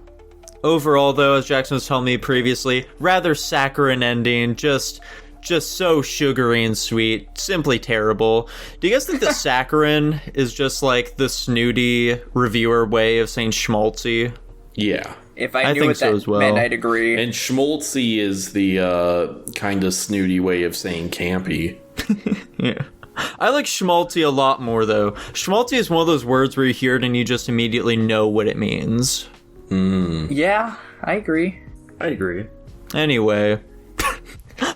Overall, though, as Jackson was telling me previously, rather saccharine ending, just so sugary and sweet, simply terrible. Do you guys think that saccharine is just like the snooty reviewer way of saying schmaltzy? Yeah. If I knew what that meant, I'd agree. And schmaltzy is the kind of snooty way of saying campy. Yeah. I like schmaltzy a lot more, though. Schmaltzy is one of those words where you hear it and you just immediately know what it means. Yeah, I agree. Anyway,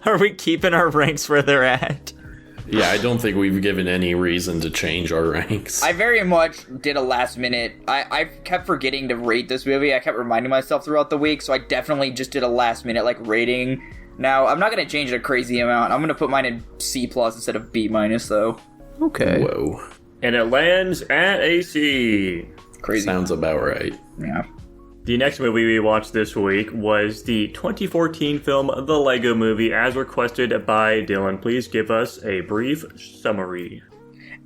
are we keeping our ranks where they're at? Yeah, I don't think we've given any reason to change our ranks. I very much did a last minute. I kept forgetting to rate this movie. I kept reminding myself throughout the week, so I definitely just did a last minute rating. Now, I'm not going to change it a crazy amount. I'm going to put mine in C+ instead of B-, though. Okay. Whoa. And it lands at a C. Crazy. Sounds about right. Yeah. The next movie we watched this week was the 2014 film The Lego Movie, as requested by Dylan. Please give us a brief summary.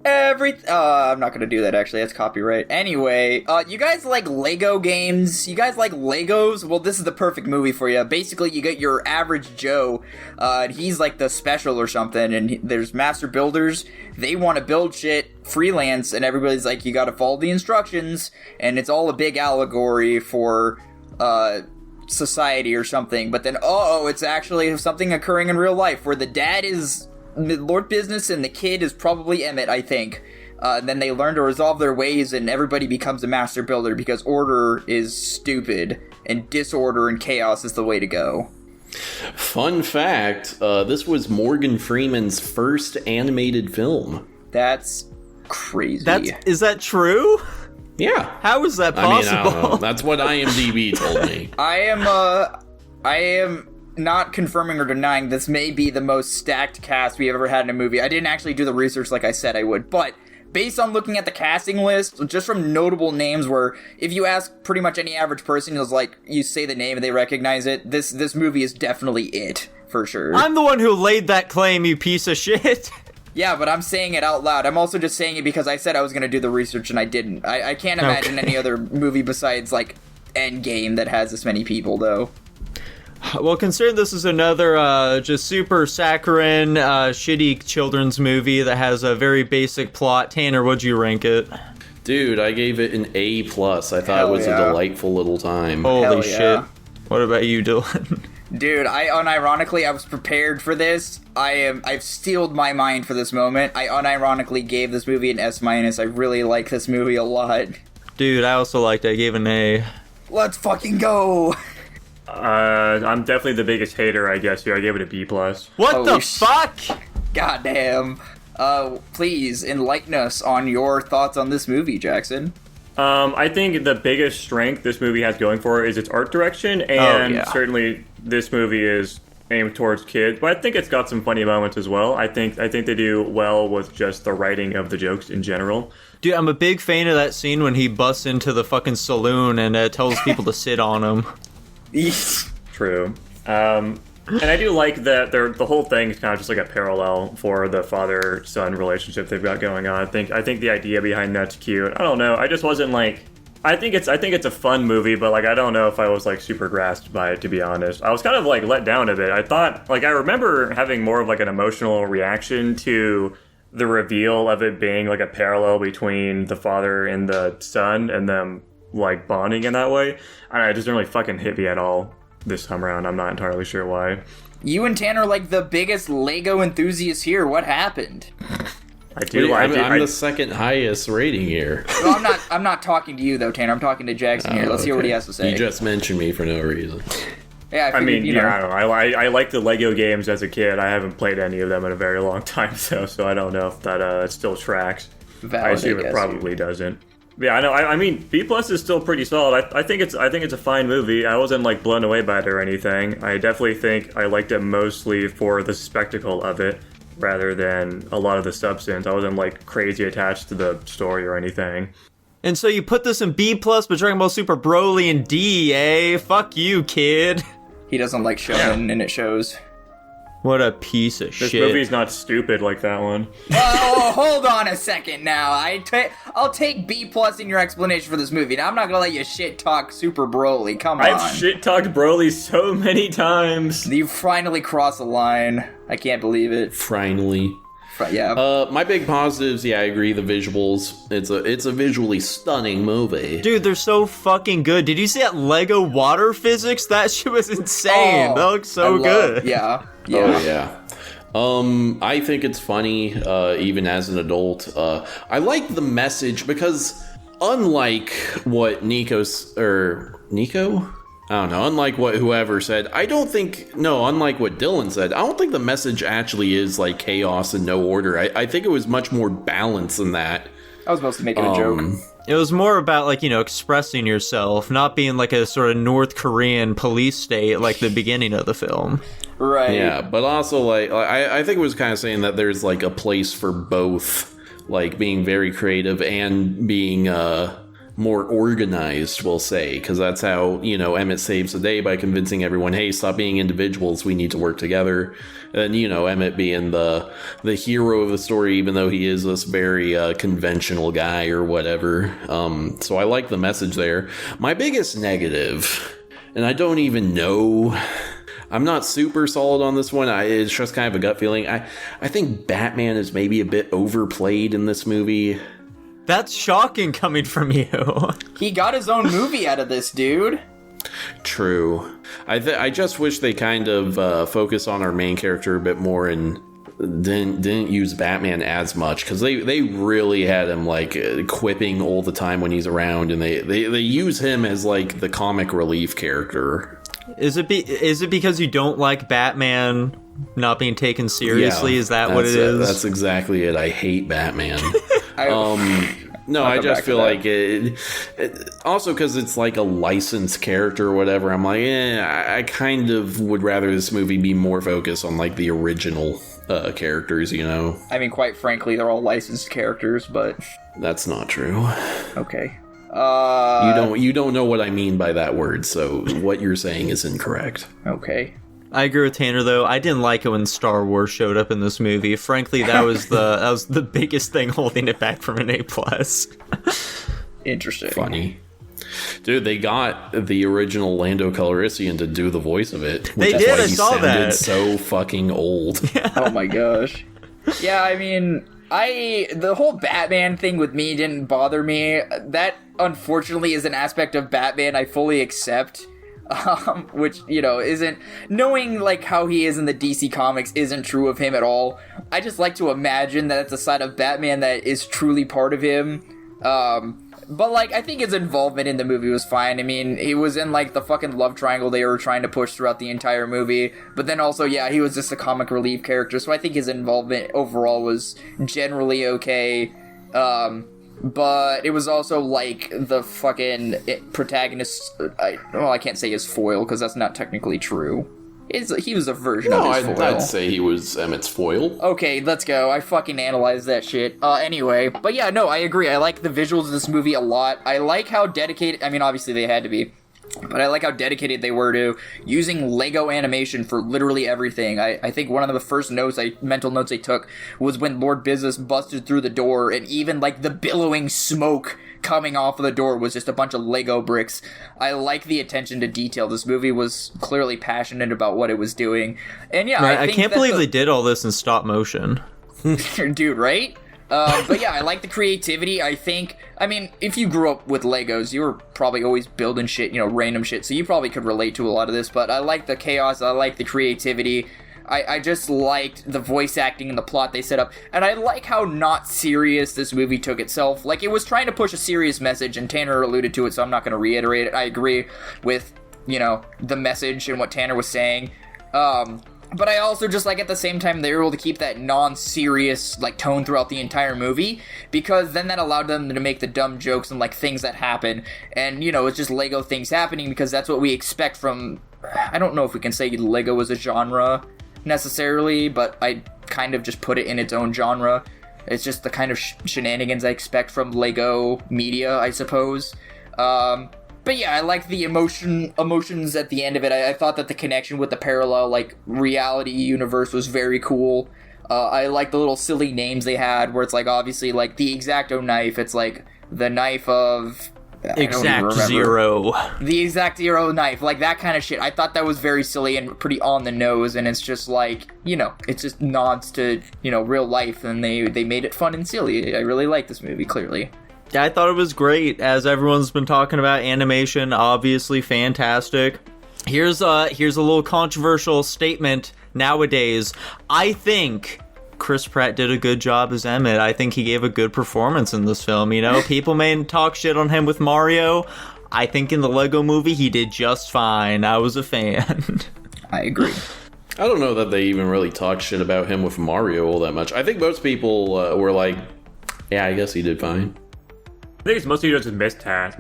I'm not gonna do that, actually. That's copyright. Anyway, you guys like Lego games? You guys like Legos? Well, this is the perfect movie for you. Basically, you get your average Joe. He's like the special or something, and there's master builders. They want to build shit freelance, and everybody's like, you gotta follow the instructions, and it's all a big allegory for, society or something. But then, it's actually something occurring in real life, where the dad is Lord Business and the kid is probably Emmett, I think. Then they learn to resolve their ways and everybody becomes a master builder because order is stupid and disorder and chaos is the way to go. Fun fact, this was Morgan Freeman's first animated film. That's crazy. Is that true? Yeah. How is that possible? I don't know. That's what IMDb told me. I am not confirming or denying this may be the most stacked cast we ever had in a movie. I didn't actually do the research like I said I would, but based on looking at the casting list, just from notable names where if you ask pretty much any average person, you say the name and they recognize it, this movie is definitely it, for sure. I'm the one who laid that claim, you piece of shit. Yeah, but I'm saying it out loud. I'm also just saying it because I said I was going to do the research and I didn't. I can't imagine any other movie besides, like, Endgame that has this many people, though. Well, considering this is another just super saccharine, shitty children's movie that has a very basic plot, Tanner, what'd you rank it? Dude, I gave it an A+. I thought it was a delightful little time. Holy shit. What about you, Dylan? Dude, unironically, I was prepared for this. I've steeled my mind for this moment. I unironically gave this movie an S-. I really like this movie a lot. Dude, I also liked it. I gave it an A. Let's fucking go! I'm definitely the biggest hater, I guess, here. I gave it a B+. What the fuck? Goddamn. Please enlighten us on your thoughts on this movie, Jackson. I think the biggest strength this movie has going for it is its art direction, and certainly this movie is aimed towards kids, but I think it's got some funny moments as well. I think they do well with just the writing of the jokes in general. Dude, I'm a big fan of that scene when he busts into the fucking saloon and tells people to sit on him. True. And I do like that the whole thing is kind of just like a parallel for the father-son relationship they've got going on. I think the idea behind that's cute. I don't know. I just wasn't like. I think it's a fun movie, but like I don't know if I was like super grasped by it, to be honest. I was kind of like let down a bit. I thought I remember having more of like an emotional reaction to the reveal of it being like a parallel between the father and the son and them like bonding in that way. And it just didn't really fucking hit me at all this time around. I'm not entirely sure why. You and Tanner are like the biggest Lego enthusiasts here. What happened? I'm the second highest rating here. No, I'm not talking to you though, Tanner. I'm talking to Jackson here. Let's hear what he has to say. You just mentioned me for no reason. Yeah, I don't know. I like the Lego games as a kid. I haven't played any of them in a very long time, so I don't know if that still tracks. Valid, I assume it probably doesn't. Yeah, I know. I mean, B+ is still pretty solid. I think it's a fine movie. I wasn't like blown away by it or anything. I definitely think I liked it mostly for the spectacle of it, rather than a lot of the substance. I wasn't like crazy attached to the story or anything. And so you put this in B+, but Dragon Ball Super Broly in D, eh? Fuck you, kid. He doesn't like shonen, and it shows. What a piece of shit. This movie's not stupid like that one. Oh, hold on a second now. I'll take B+ in your explanation for this movie. Now, I'm not gonna let you shit talk Super Broly. Come on. I've shit talked Broly so many times. You finally crossed the line. I can't believe it. Finally. Yeah. My big positives, I agree, the visuals. It's a visually stunning movie. Dude, they're so fucking good. Did you see that Lego water physics? That shit was insane. That looks so good. Yeah. Oh, yeah. I think it's funny, even as an adult. I like the message because unlike what Nico? I don't know, unlike what whoever said, unlike what Dylan said, I don't think the message actually is like chaos and no order. I think it was much more balanced than that. I was mostly making a joke. It was more about, like, expressing yourself, not being like a sort of North Korean police state like the beginning of the film. Right. Yeah, but also, I think it was kind of saying that there's, like, a place for both, like, being very creative and being, more organized, we'll say, because that's how, Emmett saves the day, by convincing everyone, hey, stop being individuals, we need to work together. And, Emmett being the hero of the story, even though he is this very conventional guy or whatever. So I like the message there. My biggest negative, and I don't even know, I'm not super solid on this one. It's just kind of a gut feeling. I think Batman is maybe a bit overplayed in this movie. That's shocking coming from you. He got his own movie out of this, dude. True. I just wish they kind of focus on our main character a bit more and didn't use Batman as much, because they really had him like quipping all the time when he's around, and they use him as like the comic relief character. Is it because you don't like Batman not being taken seriously? Yeah, is that what it is? That's exactly it. I hate Batman. No, I just feel like it also because it's like a licensed character or whatever. I'm like, I kind of would rather this movie be more focused on like the original characters, I mean, quite frankly, they're all licensed characters, but that's not true. Okay. You don't know what I mean by that word, so what you're saying is incorrect. Okay. I agree with Tanner, though. I didn't like it when Star Wars showed up in this movie. Frankly, that was the biggest thing holding it back from an A+. Interesting. Funny. Dude, they got the original Lando Calrissian to do the voice of it. They did, I saw that. So fucking old. Oh my gosh. Yeah, I mean, the whole Batman thing with me didn't bother me. That, unfortunately, is an aspect of Batman I fully accept. Which, isn't, knowing, like, how he is in the DC comics isn't true of him at all. I just like to imagine that it's a side of Batman that is truly part of him. But, like, I think his involvement in the movie was fine. I mean, he was in, like, the fucking love triangle they were trying to push throughout the entire movie. But then also, yeah, he was just a comic relief character, so I think his involvement overall was generally okay. But it was also, like, the fucking protagonist, I can't say his foil, because that's not technically true. He was a version of his foil. I'd say he was Emmett's foil. Okay, let's go. I fucking analyzed that shit. Anyway, but yeah, no, I agree. I like the visuals of this movie a lot. I like how dedicated, I mean, obviously they had to be, but I like how dedicated they were to using Lego animation for literally everything. I think one of the first mental notes I took was when Lord Business busted through the door, and even, like, the billowing smoke coming off of the door was just a bunch of Lego bricks. I like the attention to detail. This movie was clearly passionate about what it was doing. And yeah, right, I can't believe they did all this in stop motion. Dude, right? But yeah, I like the creativity. I mean, if you grew up with Legos, you were probably always building shit, random shit, so you probably could relate to a lot of this, but I like the chaos, I like the creativity. I just liked the voice acting and the plot they set up, and I like how not serious this movie took itself. Like, it was trying to push a serious message, and Tanner alluded to it, so I'm not going to reiterate it. I agree with, the message and what Tanner was saying. But I also just like, at the same time, they were able to keep that non-serious, like, tone throughout the entire movie, because then that allowed them to make the dumb jokes and, like, things that happen. And, it's just Lego things happening, because that's what we expect from... I don't know if we can say Lego is a genre, necessarily, but I kind of just put it in its own genre. It's just the kind of shenanigans I expect from Lego media, I suppose. But yeah, I like the emotions at the end of it. I thought that the connection with the parallel, like, reality universe was very cool. I like the little silly names they had, where it's, like, obviously, like, the X-Acto knife, it's, like, the knife of... Exact Zero. The Exact Zero knife, like, that kind of shit. I thought that was very silly and pretty on the nose, and it's just, like, it's just nods to, real life, and they made it fun and silly. I really like this movie, clearly. Yeah, I thought it was great. As everyone's been talking about, animation, obviously fantastic. Here's a little controversial statement nowadays. I think Chris Pratt did a good job as Emmett. I think he gave a good performance in this film. People may talk shit on him with Mario. I think in the Lego movie, he did just fine. I was a fan. I agree. I don't know that they even really talked shit about him with Mario all that much. I think most people were like, yeah, I guess he did fine. I think it's mostly just miscast.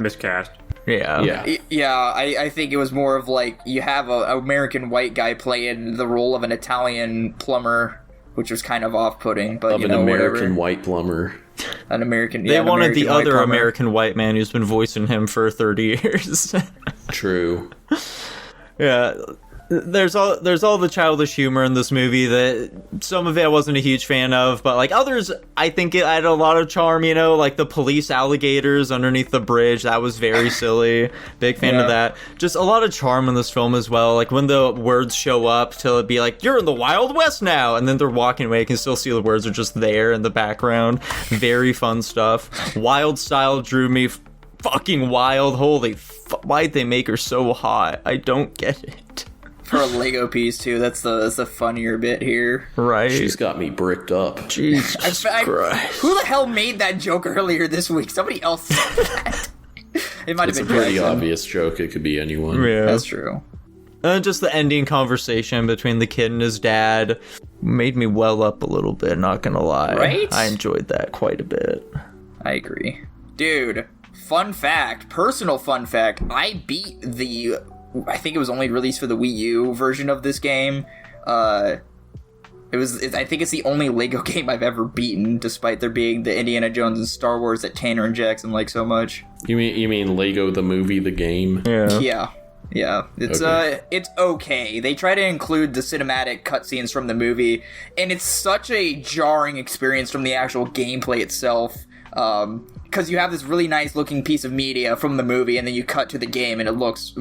Yeah. Yeah, I think it was more of, like, you have an American white guy playing the role of an Italian plumber, which was kind of off-putting, but, American whatever. white plumber. an American. They an wanted American the white other comer. American white man who's been voicing him for 30 years. True. Yeah. There's all the childish humor in this movie that some of it I wasn't a huge fan of, but like others, I think it had a lot of charm, you know, like the police alligators underneath the bridge. That was very silly. Big fan of that. Just a lot of charm in this film as well. Like when the words show up to be like, you're in the Wild West now, and then they're walking away, you can still see the words are just there in the background. Very fun stuff. Wild style drew me fucking wild. Holy why'd they make her so hot? I don't get it. For a Lego piece too. That's the funnier bit here. Right. She's got me bricked up. Jesus Christ. Who the hell made that joke earlier this week? Somebody else said that. It might have It's a been pretty Jackson. obvious joke. It could be anyone. Yeah. That's true. Just the ending conversation between the kid and his dad made me well up a little bit, not gonna lie. Right? I enjoyed that quite a bit. I agree. Dude, personal fun fact, I beat I think it was only released for the Wii U version of this game. I think it's the only Lego game I've ever beaten, despite there being the Indiana Jones and Star Wars that Tanner and Jackson like so much. You mean Lego the movie, the game? Yeah. Yeah. It's it's okay. They try to include the cinematic cutscenes from the movie, and it's such a jarring experience from the actual gameplay itself. Because you have this really nice looking piece of media from the movie, and then you cut to the game, and it looks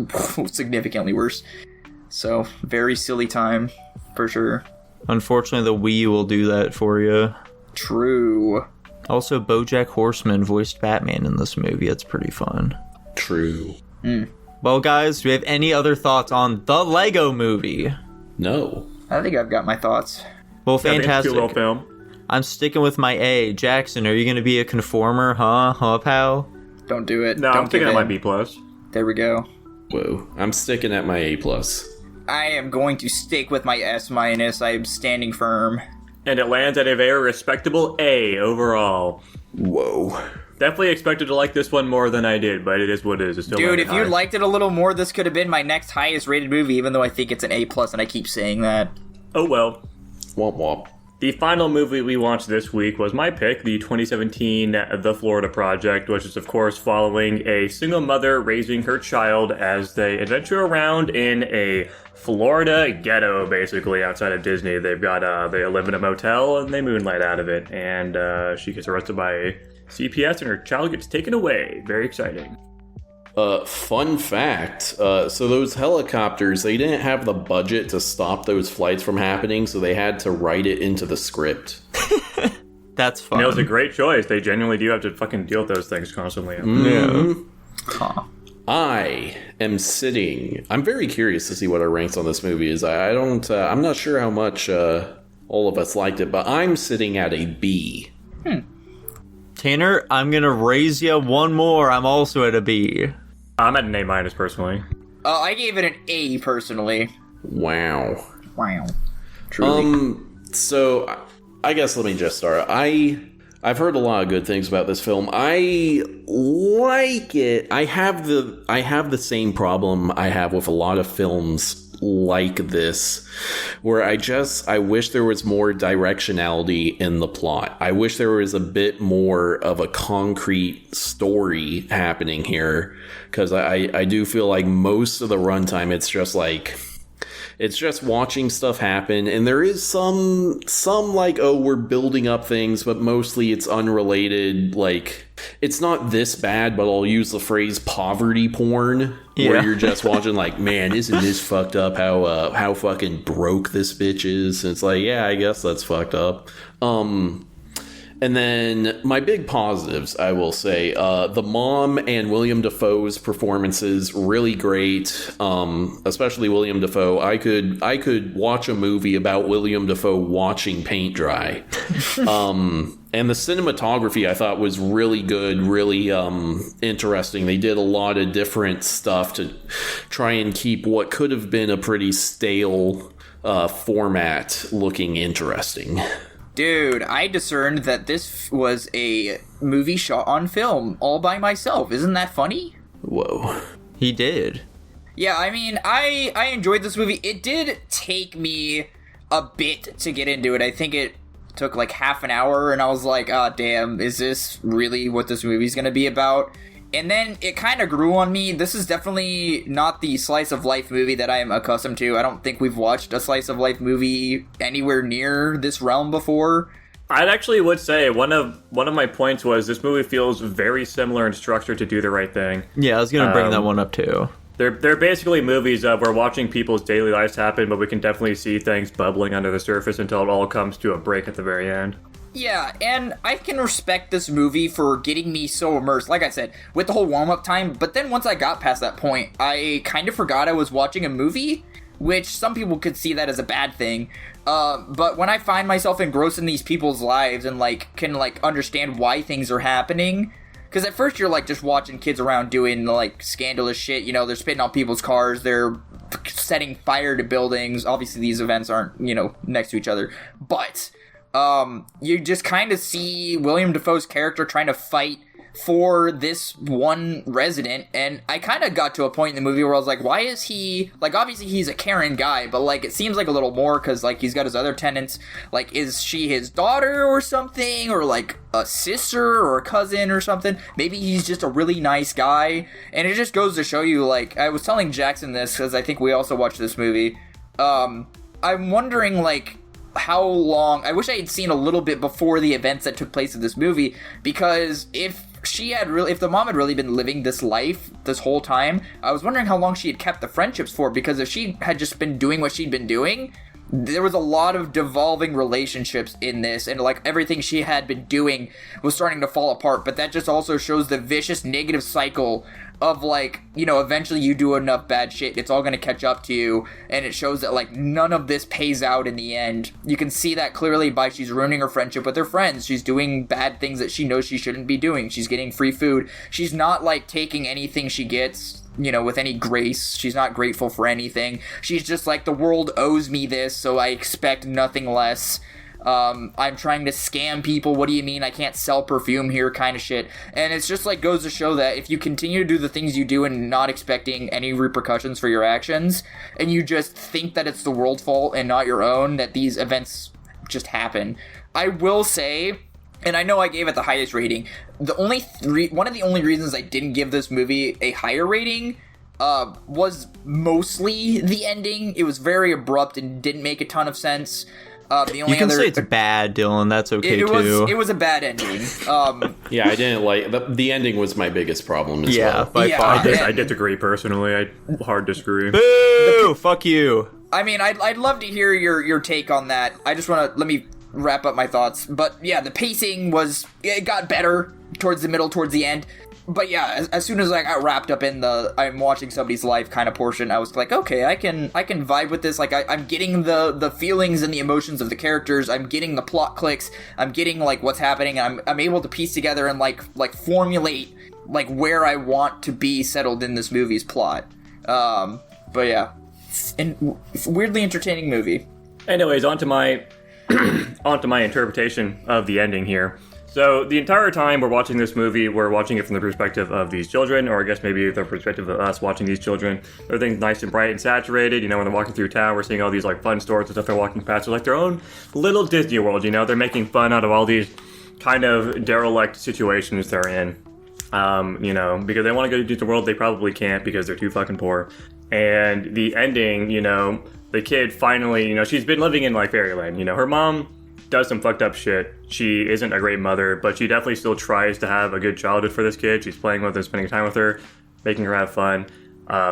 significantly worse. So, very silly time, for sure. Unfortunately, the Wii U will do that for you. True. Also, BoJack Horseman voiced Batman in this movie. It's pretty fun. True. Well, guys, do we have any other thoughts on the Lego movie? No. I think I've got my thoughts. Well, I think it's a fantastic. cute little film. I'm sticking with my A. Jackson, are you going to be a conformer, huh? Huh, pal? Don't do it. No, Don't I'm thinking give it might in. be plus. There we go. Whoa. I'm sticking at my A+. I am going to stick with my S-. I am standing firm. And it lands at a very respectable A overall. Whoa. Definitely expected to like this one more than I did, but it is what it is. It's still Dude, landed if you high. liked it a little more, this could have been my next highest rated movie, even though I think it's an A+, and I keep saying that. Oh well. Womp womp. The final movie we watched this week was my pick, the 2017 The Florida Project, which is, of course, following a single mother raising her child as they adventure around in a Florida ghetto, basically, outside of Disney. They live in a motel, and they moonlight out of it, and she gets arrested by CPS, and her child gets taken away. Very exciting. Fun fact, so those helicopters, they didn't have the budget to stop those flights from happening, so they had to write it into the script. That's fun. And it was a great choice. They genuinely do have to fucking deal with those things constantly. Yeah. I am sitting... I'm very curious to see what our ranks on this movie is. I'm not sure how much all of us liked it, but I'm sitting at a B. Tanner, I'm going to raise you one more. I'm also at a B. I'm at an A- personally. I gave it an A, personally. Wow. Wow. Truly. So I guess let me just start. I've heard a lot of good things about this film. I like it. I have the same problem I have with a lot of films like this, where I wish there was more directionality in the plot. I wish there was a bit more of a concrete story happening here, because I do feel like most of the runtime it's just watching stuff happen, and there is some like, oh, we're building up things, but mostly it's unrelated. Like, it's not this bad, but I'll use the phrase poverty porn, where Yeah. you're just watching like, man, isn't this fucked up how fucking broke this bitch is? And it's like, yeah, I guess that's fucked up. And then my big positives, I will say, the mom and William Dafoe's performances, really great. Especially William Dafoe. I could watch a movie about William Dafoe watching paint dry. And the cinematography, I thought, was really good, really interesting. They did a lot of different stuff to try and keep what could have been a pretty stale format looking interesting. Dude, I discerned that this was a movie shot on film all by myself. Isn't that funny? Whoa. He did. Yeah, I mean, I enjoyed this movie. It did take me a bit to get into it. I think it took like half an hour, and I was like, oh damn, is this really what this movie's gonna be about? And then it kind of grew on me. This is definitely not the slice of life movie that I am accustomed to. I don't think we've watched a slice of life movie anywhere near this realm before. I'd actually would say one of my points was this movie feels very similar in structure to Do the Right Thing. Yeah, I was gonna bring that one up too. They're basically movies of we're watching people's daily lives happen, but we can definitely see things bubbling under the surface until it all comes to a break at the very end. Yeah, and I can respect this movie for getting me so immersed, like I said, with the whole warm-up time, but then once I got past that point, I kind of forgot I was watching a movie, which some people could see that as a bad thing, but when I find myself engrossed in these people's lives and, like, can, like, understand why things are happening, because at first you're, like, just watching kids around doing, like, scandalous shit, you know, they're spitting on people's cars, they're setting fire to buildings, obviously these events aren't, you know, next to each other, but you just kind of see William Dafoe's character trying to fight for this one resident, and I kind of got to a point in the movie where I was like, why is he, like, obviously he's a caring guy, but, like, it seems like a little more, because, like, he's got his other tenants, like, is she his daughter or something, or, like, a sister or a cousin or something? Maybe he's just a really nice guy, and it just goes to show you, like, I was telling Jackson this, because I think we also watched this movie, I'm wondering, like, how long, I wish I had seen a little bit before the events that took place in this movie, because if the mom had really been living this life this whole time, I was wondering how long she had kept the friendships for, because if she had just been doing what she'd been doing, there was a lot of devolving relationships in this, and like everything she had been doing was starting to fall apart, but that just also shows the vicious negative cycle of, like, you know, eventually you do enough bad shit, it's all gonna catch up to you, and it shows that, like, none of this pays out in the end. You can see that clearly by she's ruining her friendship with her friends, she's doing bad things that she knows she shouldn't be doing, she's getting free food, she's not, like, taking anything she gets, you know, with any grace, she's not grateful for anything, she's just like, the world owes me this, so I expect nothing less. I'm trying to scam people, what do you mean I can't sell perfume here, kind of shit. And it's just like goes to show that if you continue to do the things you do and not expecting any repercussions for your actions, and you just think that it's the world's fault and not your own, that these events just happen. I will say, and I know I gave it the highest rating, one of the only reasons I didn't give this movie a higher rating was mostly the ending. It was very abrupt and didn't make a ton of sense. The only you can say it's bad, Dylan. That's okay too. It was a bad ending. Yeah, I didn't like the ending. Was my biggest problem as well. By far. I disagree personally. I hard disagree. Boo! Fuck you. I mean, I'd love to hear your take on that. I just want to let me wrap up my thoughts. But yeah, the pacing it got better towards the middle, towards the end. But yeah, as soon as I got wrapped up in the I'm watching somebody's life kind of portion, I was like, okay, I can vibe with this. Like, I'm getting the feelings and the emotions of the characters. I'm getting the plot clicks. I'm getting, like, what's happening. I'm able to piece together and, like formulate, like, where I want to be settled in this movie's plot. But yeah, it's a weirdly entertaining movie. Anyways, onto my interpretation of the ending here. So the entire time we're watching this movie, we're watching it from the perspective of these children, or I guess maybe the perspective of us watching these children. Everything's nice and bright and saturated. You know, when they're walking through town, we're seeing all these, like, fun stores and stuff they're walking past. They're like their own little Disney World, you know? They're making fun out of all these kind of derelict situations they're in. You know, because they want to go to Disney World, they probably can't because they're too fucking poor. And the ending, you know, the kid finally, you know, she's been living in, like, fairyland. You know, her mom does some fucked up shit. She isn't a great mother, but she definitely still tries to have a good childhood for this kid. She's playing with her, spending time with her, making her have fun.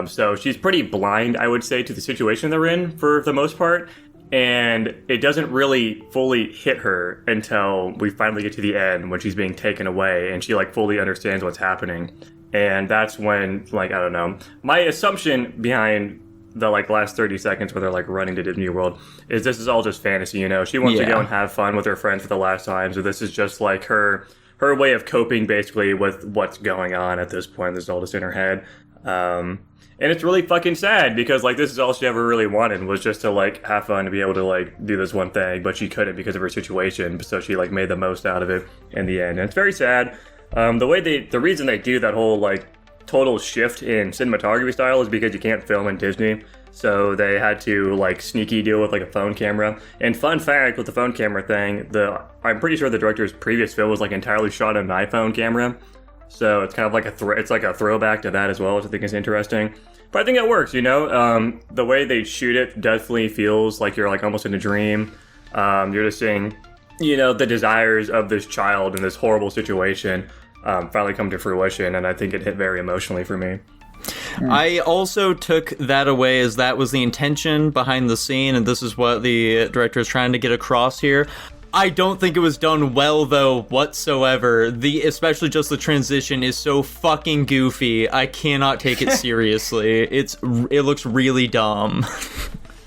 So she's pretty blind, I would say, to the situation they're in for the most part. And it doesn't really fully hit her until we finally get to the end when she's being taken away and she, like, fully understands what's happening. And that's when, like, I don't know. My assumption behind the, like, last 30 seconds where they're, like, running to Disney World is this is all just fantasy, you know? She wants to go and have fun with her friends for the last time, so this is just, like, her way of coping, basically, with what's going on at this point. This is all just in her head. And it's really fucking sad, because, like, this is all she ever really wanted, was just to, like, have fun, to be able to, like, do this one thing, but she couldn't because of her situation, so she, like, made the most out of it in the end. And it's very sad. The reason they do that whole, like, total shift in cinematography style is because you can't film in Disney. So they had to like sneaky deal with like a phone camera. And fun fact with the phone camera thing, I'm pretty sure the director's previous film was like entirely shot on an iPhone camera. So it's kind of like it's like a throwback to that as well, which I think is interesting. But I think it works, you know. The way they shoot it definitely feels like you're like almost in a dream. You're just seeing, you know, the desires of this child in this horrible situation finally come to fruition, and I think it hit very emotionally for me. I also took that away as that was the intention behind the scene, and this is what the director is trying to get across here. I don't think it was done well, though, whatsoever. Especially just the transition is so fucking goofy. I cannot take it seriously. It looks really dumb.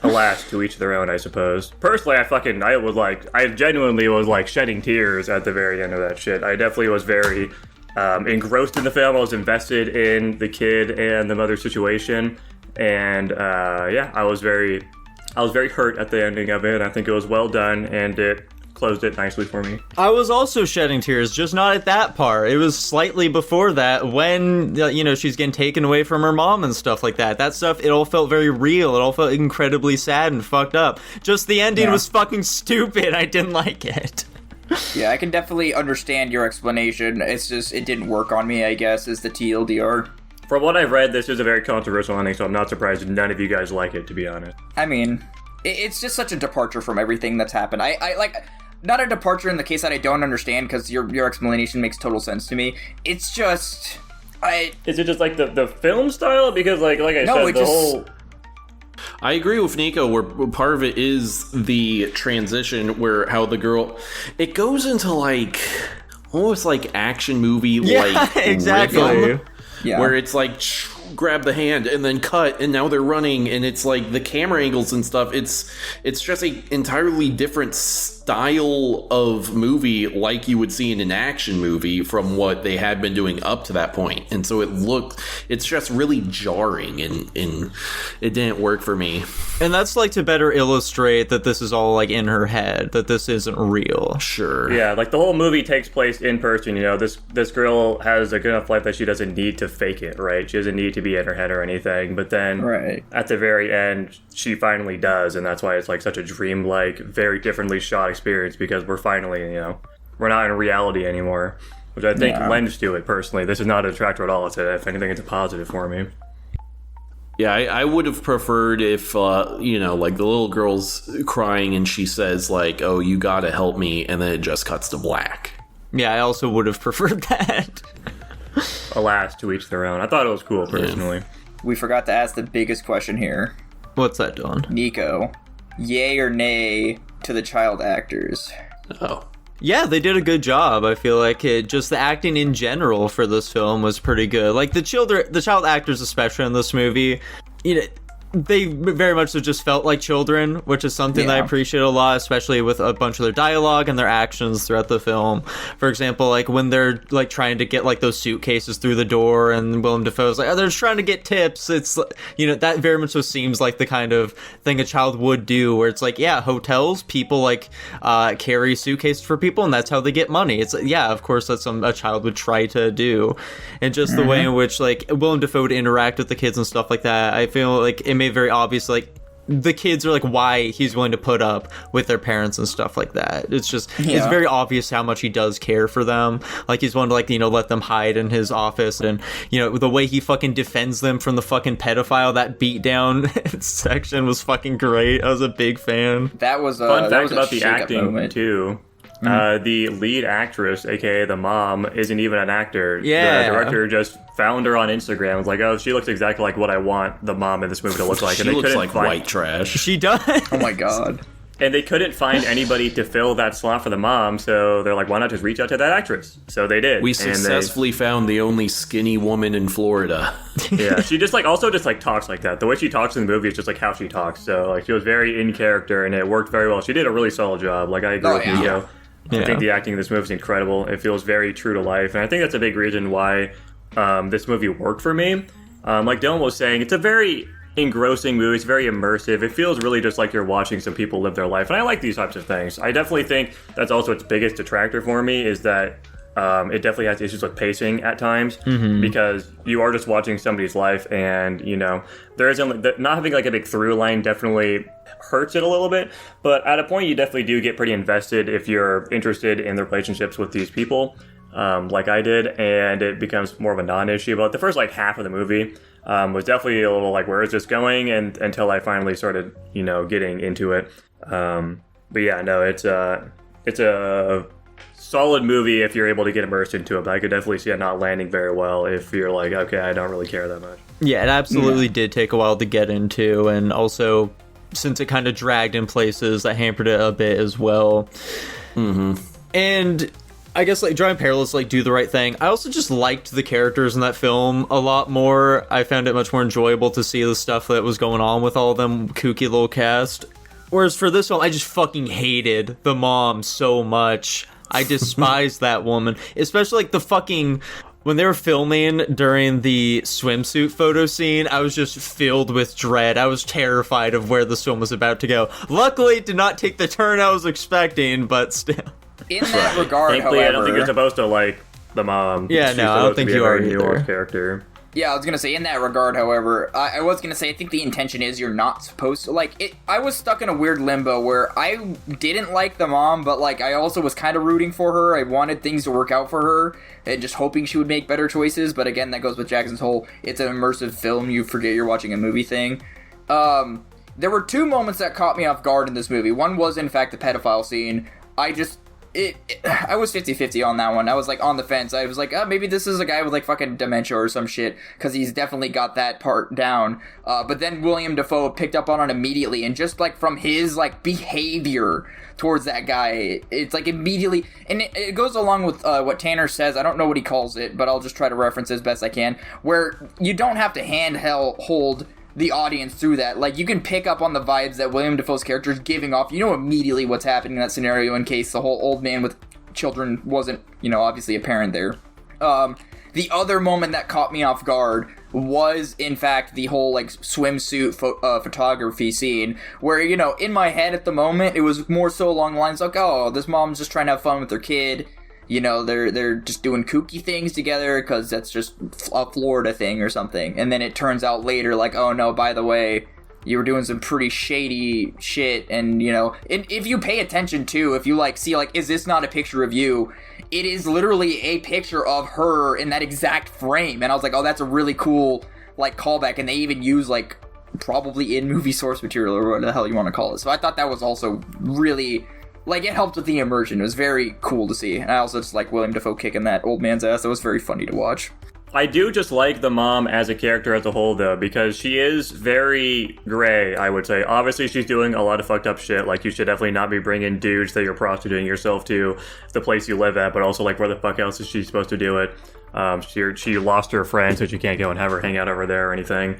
Alas, to each their own, I suppose. Personally, I genuinely was like shedding tears at the very end of that shit. I definitely was very engrossed in the film. I was invested in the kid and the mother situation, and yeah, I was very hurt at the ending of it. I think it was well done, and it closed it nicely for me. I was also shedding tears, just not at that part. It was slightly before that when, you know, she's getting taken away from her mom and stuff like that. That stuff, it all felt very real. It all felt incredibly sad and fucked up. Just the ending was fucking stupid. I didn't like it. Yeah, I can definitely understand your explanation. It's just, it didn't work on me, I guess, is the TLDR. From what I've read, this is a very controversial ending, so I'm not surprised none of you guys like it, to be honest. I mean, it's just such a departure from everything that's happened. I like... Not a departure in the case that I don't understand, because your explanation makes total sense to me. It's just... Is it just like the film style? Because like I said, whole... I agree with Nico, where part of it is the transition, where how the girl... It goes into like... almost like action movie like exactly. rhythm, Yeah. where it's like... grab the hand and then cut, and now they're running, and it's like the camera angles and stuff. It's just a entirely different style of movie, like you would see in an action movie, from what they had been doing up to that point. And so it's just really jarring, and it didn't work for me. And that's like to better illustrate that this is all like in her head, that this isn't real. Sure. Yeah, like the whole movie takes place in person. You know, this girl has a good enough life that she doesn't need to fake it, right? She doesn't need to be in her head or anything. But then at the very end, she finally does, and that's why it's like such a dreamlike, very differently shot experience, because we're finally, you know, we're not in reality anymore, which I think lends to it personally. This is not a detractor at all. If anything, it's a positive for me. Yeah, I would have preferred if, you know, like the little girl's crying and she says like, oh, you gotta help me, and then it just cuts to black. Yeah, I also would have preferred that. Alas, to each their own. I thought it was cool, personally. Yeah. We forgot to ask the biggest question here. What's that, Don? Nico, yay or nay to the child actors? Oh. Yeah, they did a good job. I feel like just the acting in general for this film was pretty good. Like the child actors, especially in this movie, you know, they very much so just felt like children, which is something that I appreciate a lot, especially with a bunch of their dialogue and their actions throughout the film. For example, like when they're like trying to get like those suitcases through the door, and Willem Dafoe's like, oh, they're just trying to get tips. It's, you know, that very much so seems like the kind of thing a child would do, where it's like, yeah, hotels, people like carry suitcases for people, and that's how they get money. It's yeah, of course that's a child would try to do. And just the way in which like Willem Dafoe would interact with the kids and stuff like that, I feel like it made very obvious, like the kids are like why he's willing to put up with their parents and stuff like that. It's just it's very obvious how much he does care for them. Like he's willing to, like, you know, let them hide in his office, and you know the way he fucking defends them from the fucking pedophile. That beatdown section was fucking great. I was a big fan. That was fun that fact was about a the shake-up acting moment. too. The lead actress, aka the mom, isn't even an actor. Yeah. The director just found her on Instagram. Was like, oh, she looks exactly like what I want the mom in this movie to look like. She And they looks couldn't like find, white trash. She does. Oh my god. And they couldn't find anybody to fill that slot for the mom, so they're like, why not just reach out to that actress? So they did. We successfully found the only skinny woman in Florida. Yeah, she just like also just like talks like that. The way she talks in the movie is just like how she talks. So like she was very in character, and it worked very well. She did a really solid job. Like I agree with Nico. I think the acting in this movie is incredible. It feels very true to life, and I think that's a big reason why this movie worked for me. Like Dylan was saying, it's a very engrossing movie. It's very immersive. It feels really just like you're watching some people live their life, and I like these types of things. I definitely think that's also its biggest detractor for me, is that It definitely has issues with pacing at times because you are just watching somebody's life, and there isn't not having like a big through line definitely hurts it a little bit. But at a point, you definitely do get pretty invested if you're interested in the relationships with these people, like I did, and it becomes more of a non-issue. But the first like half of the movie was definitely a little like, where is this going? And until I finally started, getting into it. But yeah, no, it's a solid movie if you're able to get immersed into it, but I could definitely see it not landing very well if you're like, okay, I don't really care that much. Yeah, it absolutely did take a while to get into, and also since it kind of dragged in places, that hampered it a bit as well. And I guess like drawing parallels, like Do the Right Thing, I also just liked the characters in that film a lot more. I found it much more enjoyable to see the stuff that was going on with all of them kooky little cast. Whereas for this film, I just fucking hated the mom so much. I despise that woman, especially like the fucking, when they were filming during the swimsuit photo scene, I was just filled with dread. I was terrified of where this film was about to go. Luckily, it did not take the turn I was expecting, but still. In that regard, Thankfully, however, I don't think you're supposed to like the mom. Yeah, She's no, I don't supposed to think be a you are very either. nuanced character. Yeah, I was gonna say, in that regard, however, I was gonna say, I think the intention is you're not supposed to, like, it. I was stuck in a weird limbo where I didn't like the mom, but, like, I also was kind of rooting for her. I wanted things to work out for her, and just hoping she would make better choices, but again, that goes with Jackson's whole, it's an immersive film, you forget you're watching a movie thing. There were two moments that caught me off guard in this movie. One was, in fact, the pedophile scene. I was 50-50 on that one. I was, like, on the fence. I was like, oh, maybe this is a guy with, like, fucking dementia or some shit, because he's definitely got that part down. But then William Dafoe picked up on it immediately, and just, like, from his, like, behavior towards that guy, it's, like, immediately, and it goes along with what Tanner says. I don't know what he calls it, but I'll just try to reference it as best I can, where you don't have to hold the audience through that. Like, you can pick up on the vibes that William Dafoe's character is giving off. You know immediately what's happening in that scenario, in case the whole old man with children wasn't, obviously apparent there. The other moment that caught me off guard was, in fact, the whole, like, swimsuit photography scene, where, in my head at the moment, it was more so along the lines like, oh, this mom's just trying to have fun with their kid. They're just doing kooky things together because that's just a Florida thing or something. And then it turns out later, like, oh no, by the way, you were doing some pretty shady shit. And, and if you pay attention too, if you, like, see, like, is this not a picture of you? It is literally a picture of her in that exact frame. And I was like, oh, that's a really cool, like, callback. And they even use, like, probably in-movie source material or whatever the hell you want to call it. So I thought that was also really, like, it helped with the immersion. It was very cool to see. And I also just like William Dafoe kicking that old man's ass. That was very funny to watch. I do just like the mom as a character as a whole, though, because she is very gray, I would say. Obviously, she's doing a lot of fucked up shit. Like, you should definitely not be bringing dudes that you're prostituting yourself to the place you live at, but also, like, where the fuck else is she supposed to do it? She lost her friend, so she can't go and have her hang out over there or anything.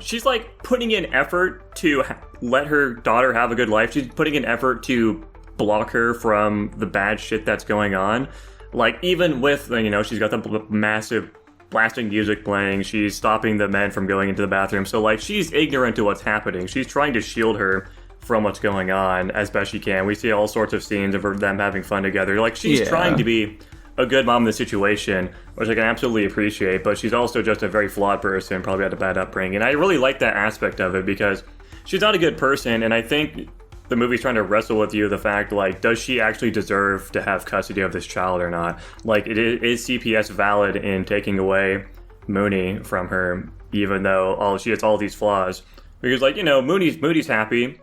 She's, like, putting in effort to let her daughter have a good life. She's putting in effort to block her from the bad shit that's going on. Like, even with, she's got the massive blasting music playing, she's stopping the men from going into the bathroom. So, like, she's ignorant to what's happening. She's trying to shield her from what's going on as best she can. We see all sorts of scenes of them having fun together. Like, she's trying to be a good mom in the situation, which I can absolutely appreciate, but she's also just a very flawed person, probably had a bad upbringing. And I really like that aspect of it because she's not a good person, and I think the movie's trying to wrestle with you the fact, like, does she actually deserve to have custody of this child or not? Like, is CPS valid in taking away Mooney from her, even though she has all these flaws? Because, like, Mooney's happy.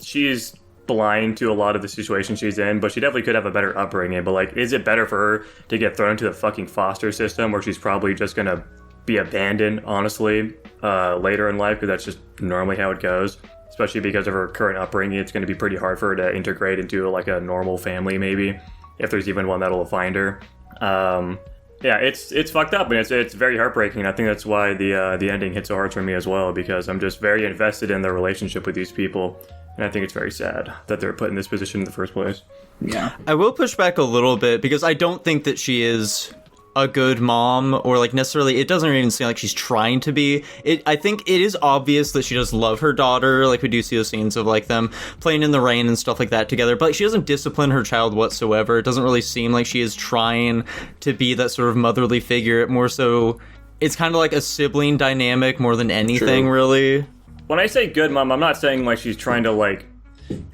She's blind to a lot of the situation she's in, but she definitely could have a better upbringing. But, like, is it better for her to get thrown into the fucking foster system where she's probably just gonna be abandoned, honestly, later in life? Because that's just normally how it goes. Especially because of her current upbringing, it's going to be pretty hard for her to integrate into, like, a normal family, maybe, if there's even one that'll find her. Yeah, it's fucked up, and it's very heartbreaking. I think that's why the ending hit so hard for me as well, because I'm just very invested in their relationship with these people, and I think it's very sad that they're put in this position in the first place. Yeah. I will push back a little bit, because I don't think that she is a good mom, or like necessarily, it doesn't even seem like she's trying to be. I think it is obvious that she does love her daughter. Like, we do see those scenes of like them playing in the rain and stuff like that together, but like, she doesn't discipline her child whatsoever. It doesn't really seem like she is trying to be that sort of motherly figure. More so, it's kind of like a sibling dynamic more than anything. True. Really. When I say good mom, I'm not saying like she's trying to like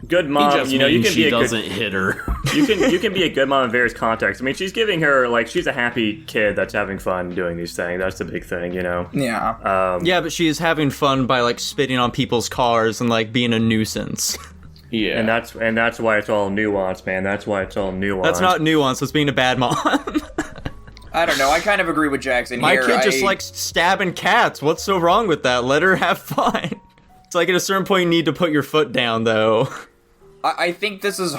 good mom. You know, you can be a doesn't hit her. you can be a good mom in various contexts. I mean, she's giving her like she's a happy kid that's having fun doing these things. That's the big thing, you know. Yeah. Yeah, but she is having fun by like spitting on people's cars and like being a nuisance. Yeah. And that's why it's all nuanced, man. That's why it's all nuanced. That's not nuance. It's being a bad mom. I don't know. I kind of agree with Jackson My here. kid just likes stabbing cats. What's so wrong with that? Let her have fun. It's like at a certain point you need to put your foot down, though. I think this is a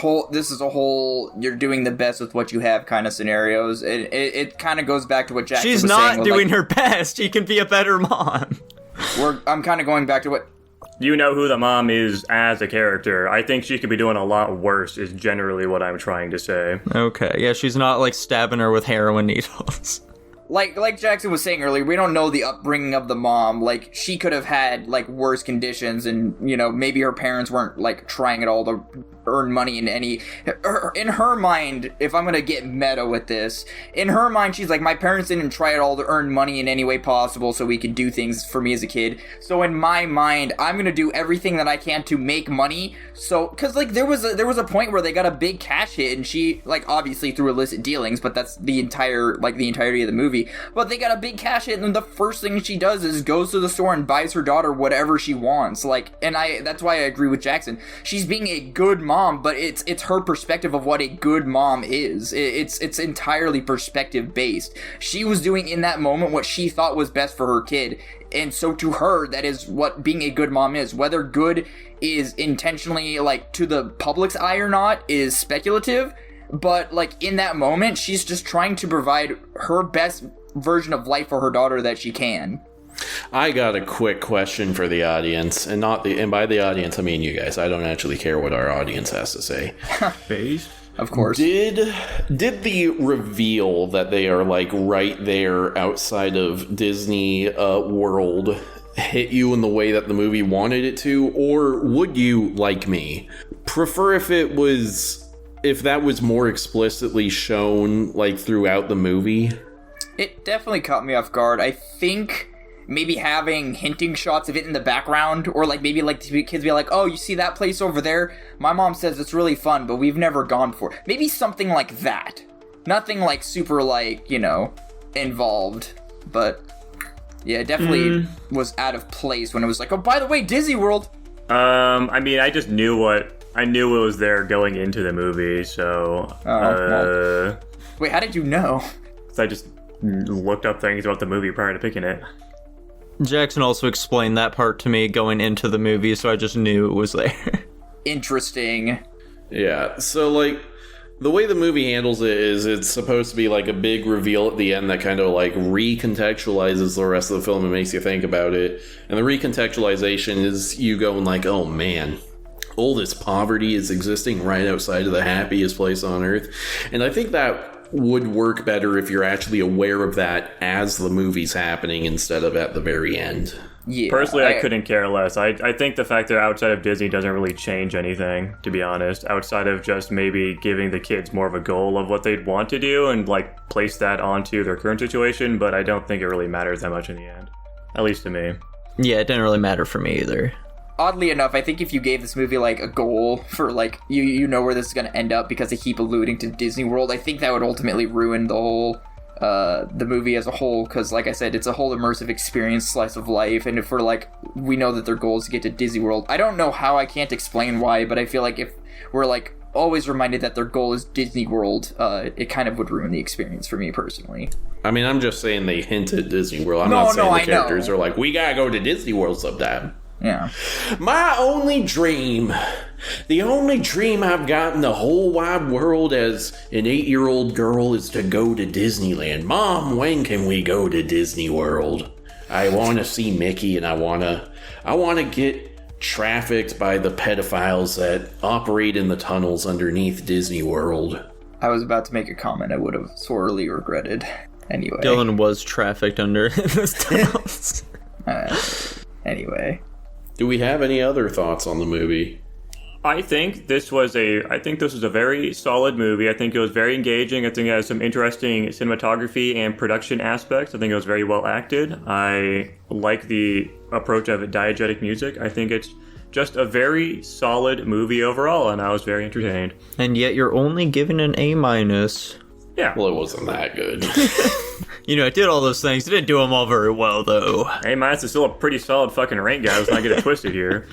whole you're doing the best with what you have kind of scenarios. It kind of goes back to what Jackson was saying. She's not doing her best. She can be a better mom. I'm kind of going back to what... You know who the mom is as a character. I think she could be doing a lot worse is generally what I'm trying to say. Okay, yeah, she's not like stabbing her with heroin needles. Like Jackson was saying earlier, we don't know the upbringing of the mom. Like, she could have had, like, worse conditions, and, you know, maybe her parents weren't, like, trying at all to earn money in any... In her mind, if I'm gonna get meta with this, in her mind, she's like, my parents didn't try at all to earn money in any way possible so we could do things for me as a kid. So in my mind, I'm gonna do everything that I can to make money. So, because, like, there was a point where they got a big cash hit, and she, like, obviously through illicit dealings, but that's the entirety of the movie. But they got a big cash hit, and the first thing she does is goes to the store and buys her daughter whatever she wants. Like, and that's why I agree with Jackson. She's being a good mom, but it's her perspective of what a good mom is. It's entirely perspective based. She was doing in that moment what she thought was best for her kid, and so to her, that is what being a good mom is. Whether good is intentionally, like, to the public's eye or not is speculative. But, like, in that moment, she's just trying to provide her best version of life for her daughter that she can. I got a quick question for the audience, and by the audience, I mean you guys. I don't actually care what our audience has to say. Base? Of course. Did the reveal that they are, like, right there outside of Disney World hit you in the way that the movie wanted it to? Or would you, like me, prefer if that was more explicitly shown, like, throughout the movie? It definitely caught me off guard. I think maybe having hinting shots of it in the background, or, like, maybe, like, kids be like, oh, you see that place over there? My mom says it's really fun, but we've never gone before. Maybe something like that. Nothing, like, super, like, you know, involved. But, yeah, it definitely was out of place when it was like, oh, by the way, Disney World! I mean, I just knew it was there going into the movie, so... well. Wait, how did you know? I just looked up things about the movie prior to picking it. Jackson also explained that part to me going into the movie, so I just knew it was there. Interesting. Yeah, so, like, the way the movie handles it is it's supposed to be, like, a big reveal at the end that kind of, like, recontextualizes the rest of the film and makes you think about it. And the recontextualization is you going like, oh, man, all this poverty is existing right outside of the happiest place on earth. And I think that would work better if you're actually aware of that as the movie's happening instead of at the very end. Yeah, personally, I couldn't care less. I think the fact they're outside of Disney doesn't really change anything, to be honest, outside of just maybe giving the kids more of a goal of what they'd want to do and, like, place that onto their current situation, but I don't think it really matters that much in the end. At least to me. Yeah, it didn't really matter for me either. Oddly enough, I think if you gave this movie, like, a goal for, like, you know where this is going to end up because they keep alluding to Disney World, I think that would ultimately ruin the whole, the movie as a whole, because, like I said, it's a whole immersive experience, slice of life, and if we're, like, we know that their goal is to get to Disney World. I don't know how, I can't explain why, but I feel like if we're, like, always reminded that their goal is Disney World, it kind of would ruin the experience for me, personally. I mean, I'm just saying they hint at Disney World. I'm not saying the characters are like, we gotta go to Disney World sometime. Yeah. My only dream, the only dream I've got in the whole wide world as an 8-year-old girl is to go to Disneyland. Mom, when can we go to Disney World? I want to see Mickey, and I want to get trafficked by the pedophiles that operate in the tunnels underneath Disney World. I was about to make a comment I would have sorely regretted. Anyway. Dylan was trafficked under those tunnels. Anyway. Do we have any other thoughts on the movie? I think this was a very solid movie. I think it was very engaging. I think it has some interesting cinematography and production aspects. I think it was very well acted. I like the approach of diegetic music. I think it's just a very solid movie overall, and I was very entertained. And yet you're only given an A-. Yeah. Well, it wasn't that good. You know, it did all those things. It didn't do them all very well, though. A- is still a pretty solid fucking rank, guys. Let's not get it twisted here.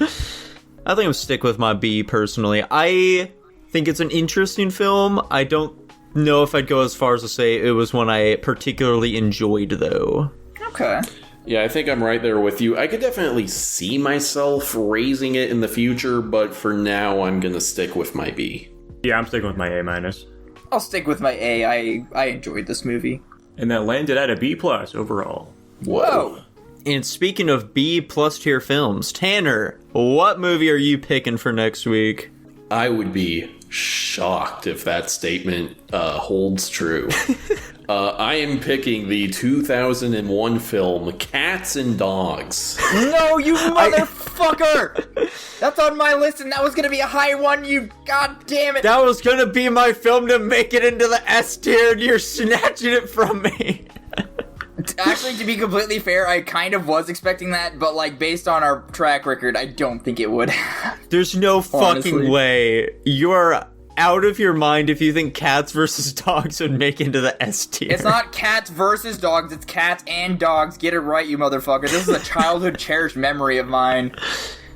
I think I'm stick with my B, personally. I think it's an interesting film. I don't know if I'd go as far as to say it was one I particularly enjoyed, though. Okay. Yeah, I think I'm right there with you. I could definitely see myself raising it in the future, but for now, I'm going to stick with my B. Yeah, I'm sticking with my A-. I'll stick with my A. I enjoyed this movie. And that landed at a B+ overall. Whoa! And speaking of B+ tier films, Tanner, what movie are you picking for next week? I would be shocked if that statement holds true. I am picking the 2001 film Cats and Dogs. No, you motherfucker! That's on my list, and that was gonna be a high one, you god damn it! That was gonna be my film to make it into the S tier, and you're snatching it from me. Actually, to be completely fair, I kind of was expecting that, but, like, based on our track record, I don't think it would. There's no fucking Honestly. way. You're out of your mind if you think Cats versus Dogs would make into the S tier. It's not cats versus dogs, it's cats and dogs. Get it right, you motherfucker. This is a childhood cherished memory of mine.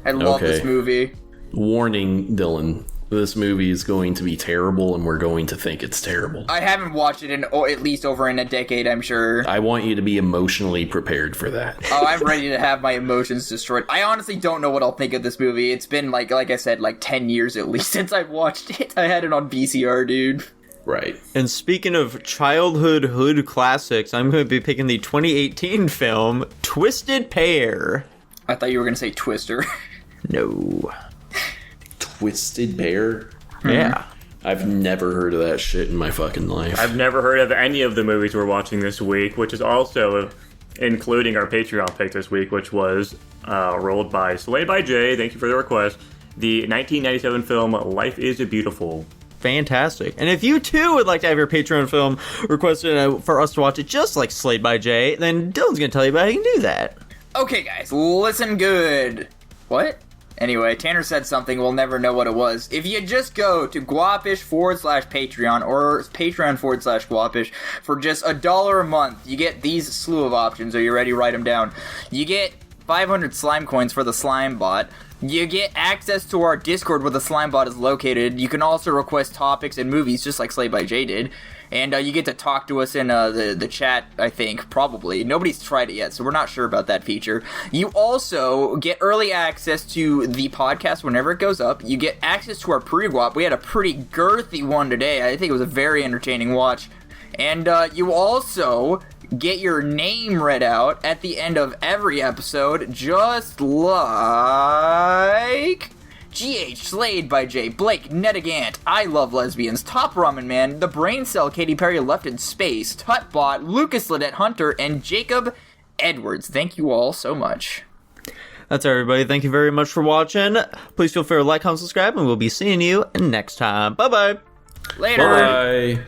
I love this Okay. movie. Warning, Dylan. This movie is going to be terrible, and we're going to think it's terrible. I haven't watched it in at least over in a decade, I'm sure. I want you to be emotionally prepared for that. Oh, I'm ready to have my emotions destroyed. I honestly don't know what I'll think of this movie. It's been, like I said, like 10 years at least since I've watched it. I had it on VCR, dude. Right. And speaking of childhood hood classics, I'm going to be picking the 2018 film Twisted Pair. I thought you were going to say Twister. No. Twisted Bear? Yeah. I've never heard of that shit in my fucking life. I've never heard of any of the movies we're watching this week, which is also including our Patreon pick this week, which was rolled by Slay by Jay. Thank you for the request. The 1997 film Life is Beautiful. Fantastic. And if you too would like to have your Patreon film requested for us to watch it just like Slayed by Jay, then Dylan's going to tell you about how you can do that. Okay, guys, listen good. What? Anyway, Tanner said something, we'll never know what it was. If you just go to Guapish/Patreon or Patreon/Guapish for just $1 a month, you get these slew of options. Are you ready? Write them down. You get 500 slime coins for the slime bot. You get access to our Discord where the slime bot is located. You can also request topics and movies just like Slay by Jay did. And you get to talk to us in the chat, I think, probably. Nobody's tried it yet, so we're not sure about that feature. You also get early access to the podcast whenever it goes up. You get access to our pre-guap. We had a pretty girthy one today. I think it was a very entertaining watch. And you also get your name read out at the end of every episode, just like GH, Slayed by Jay, Blake, Nedagant, I Love Lesbians, Top Ramen Man, The Brain Cell, Katy Perry Left in Space, Tutbot, Lucas Ledette Hunter, and Jacob Edwards. Thank you all so much. That's everybody. Thank you very much for watching. Please feel free to like, comment, subscribe, and we'll be seeing you next time. Bye-bye. Later. Bye.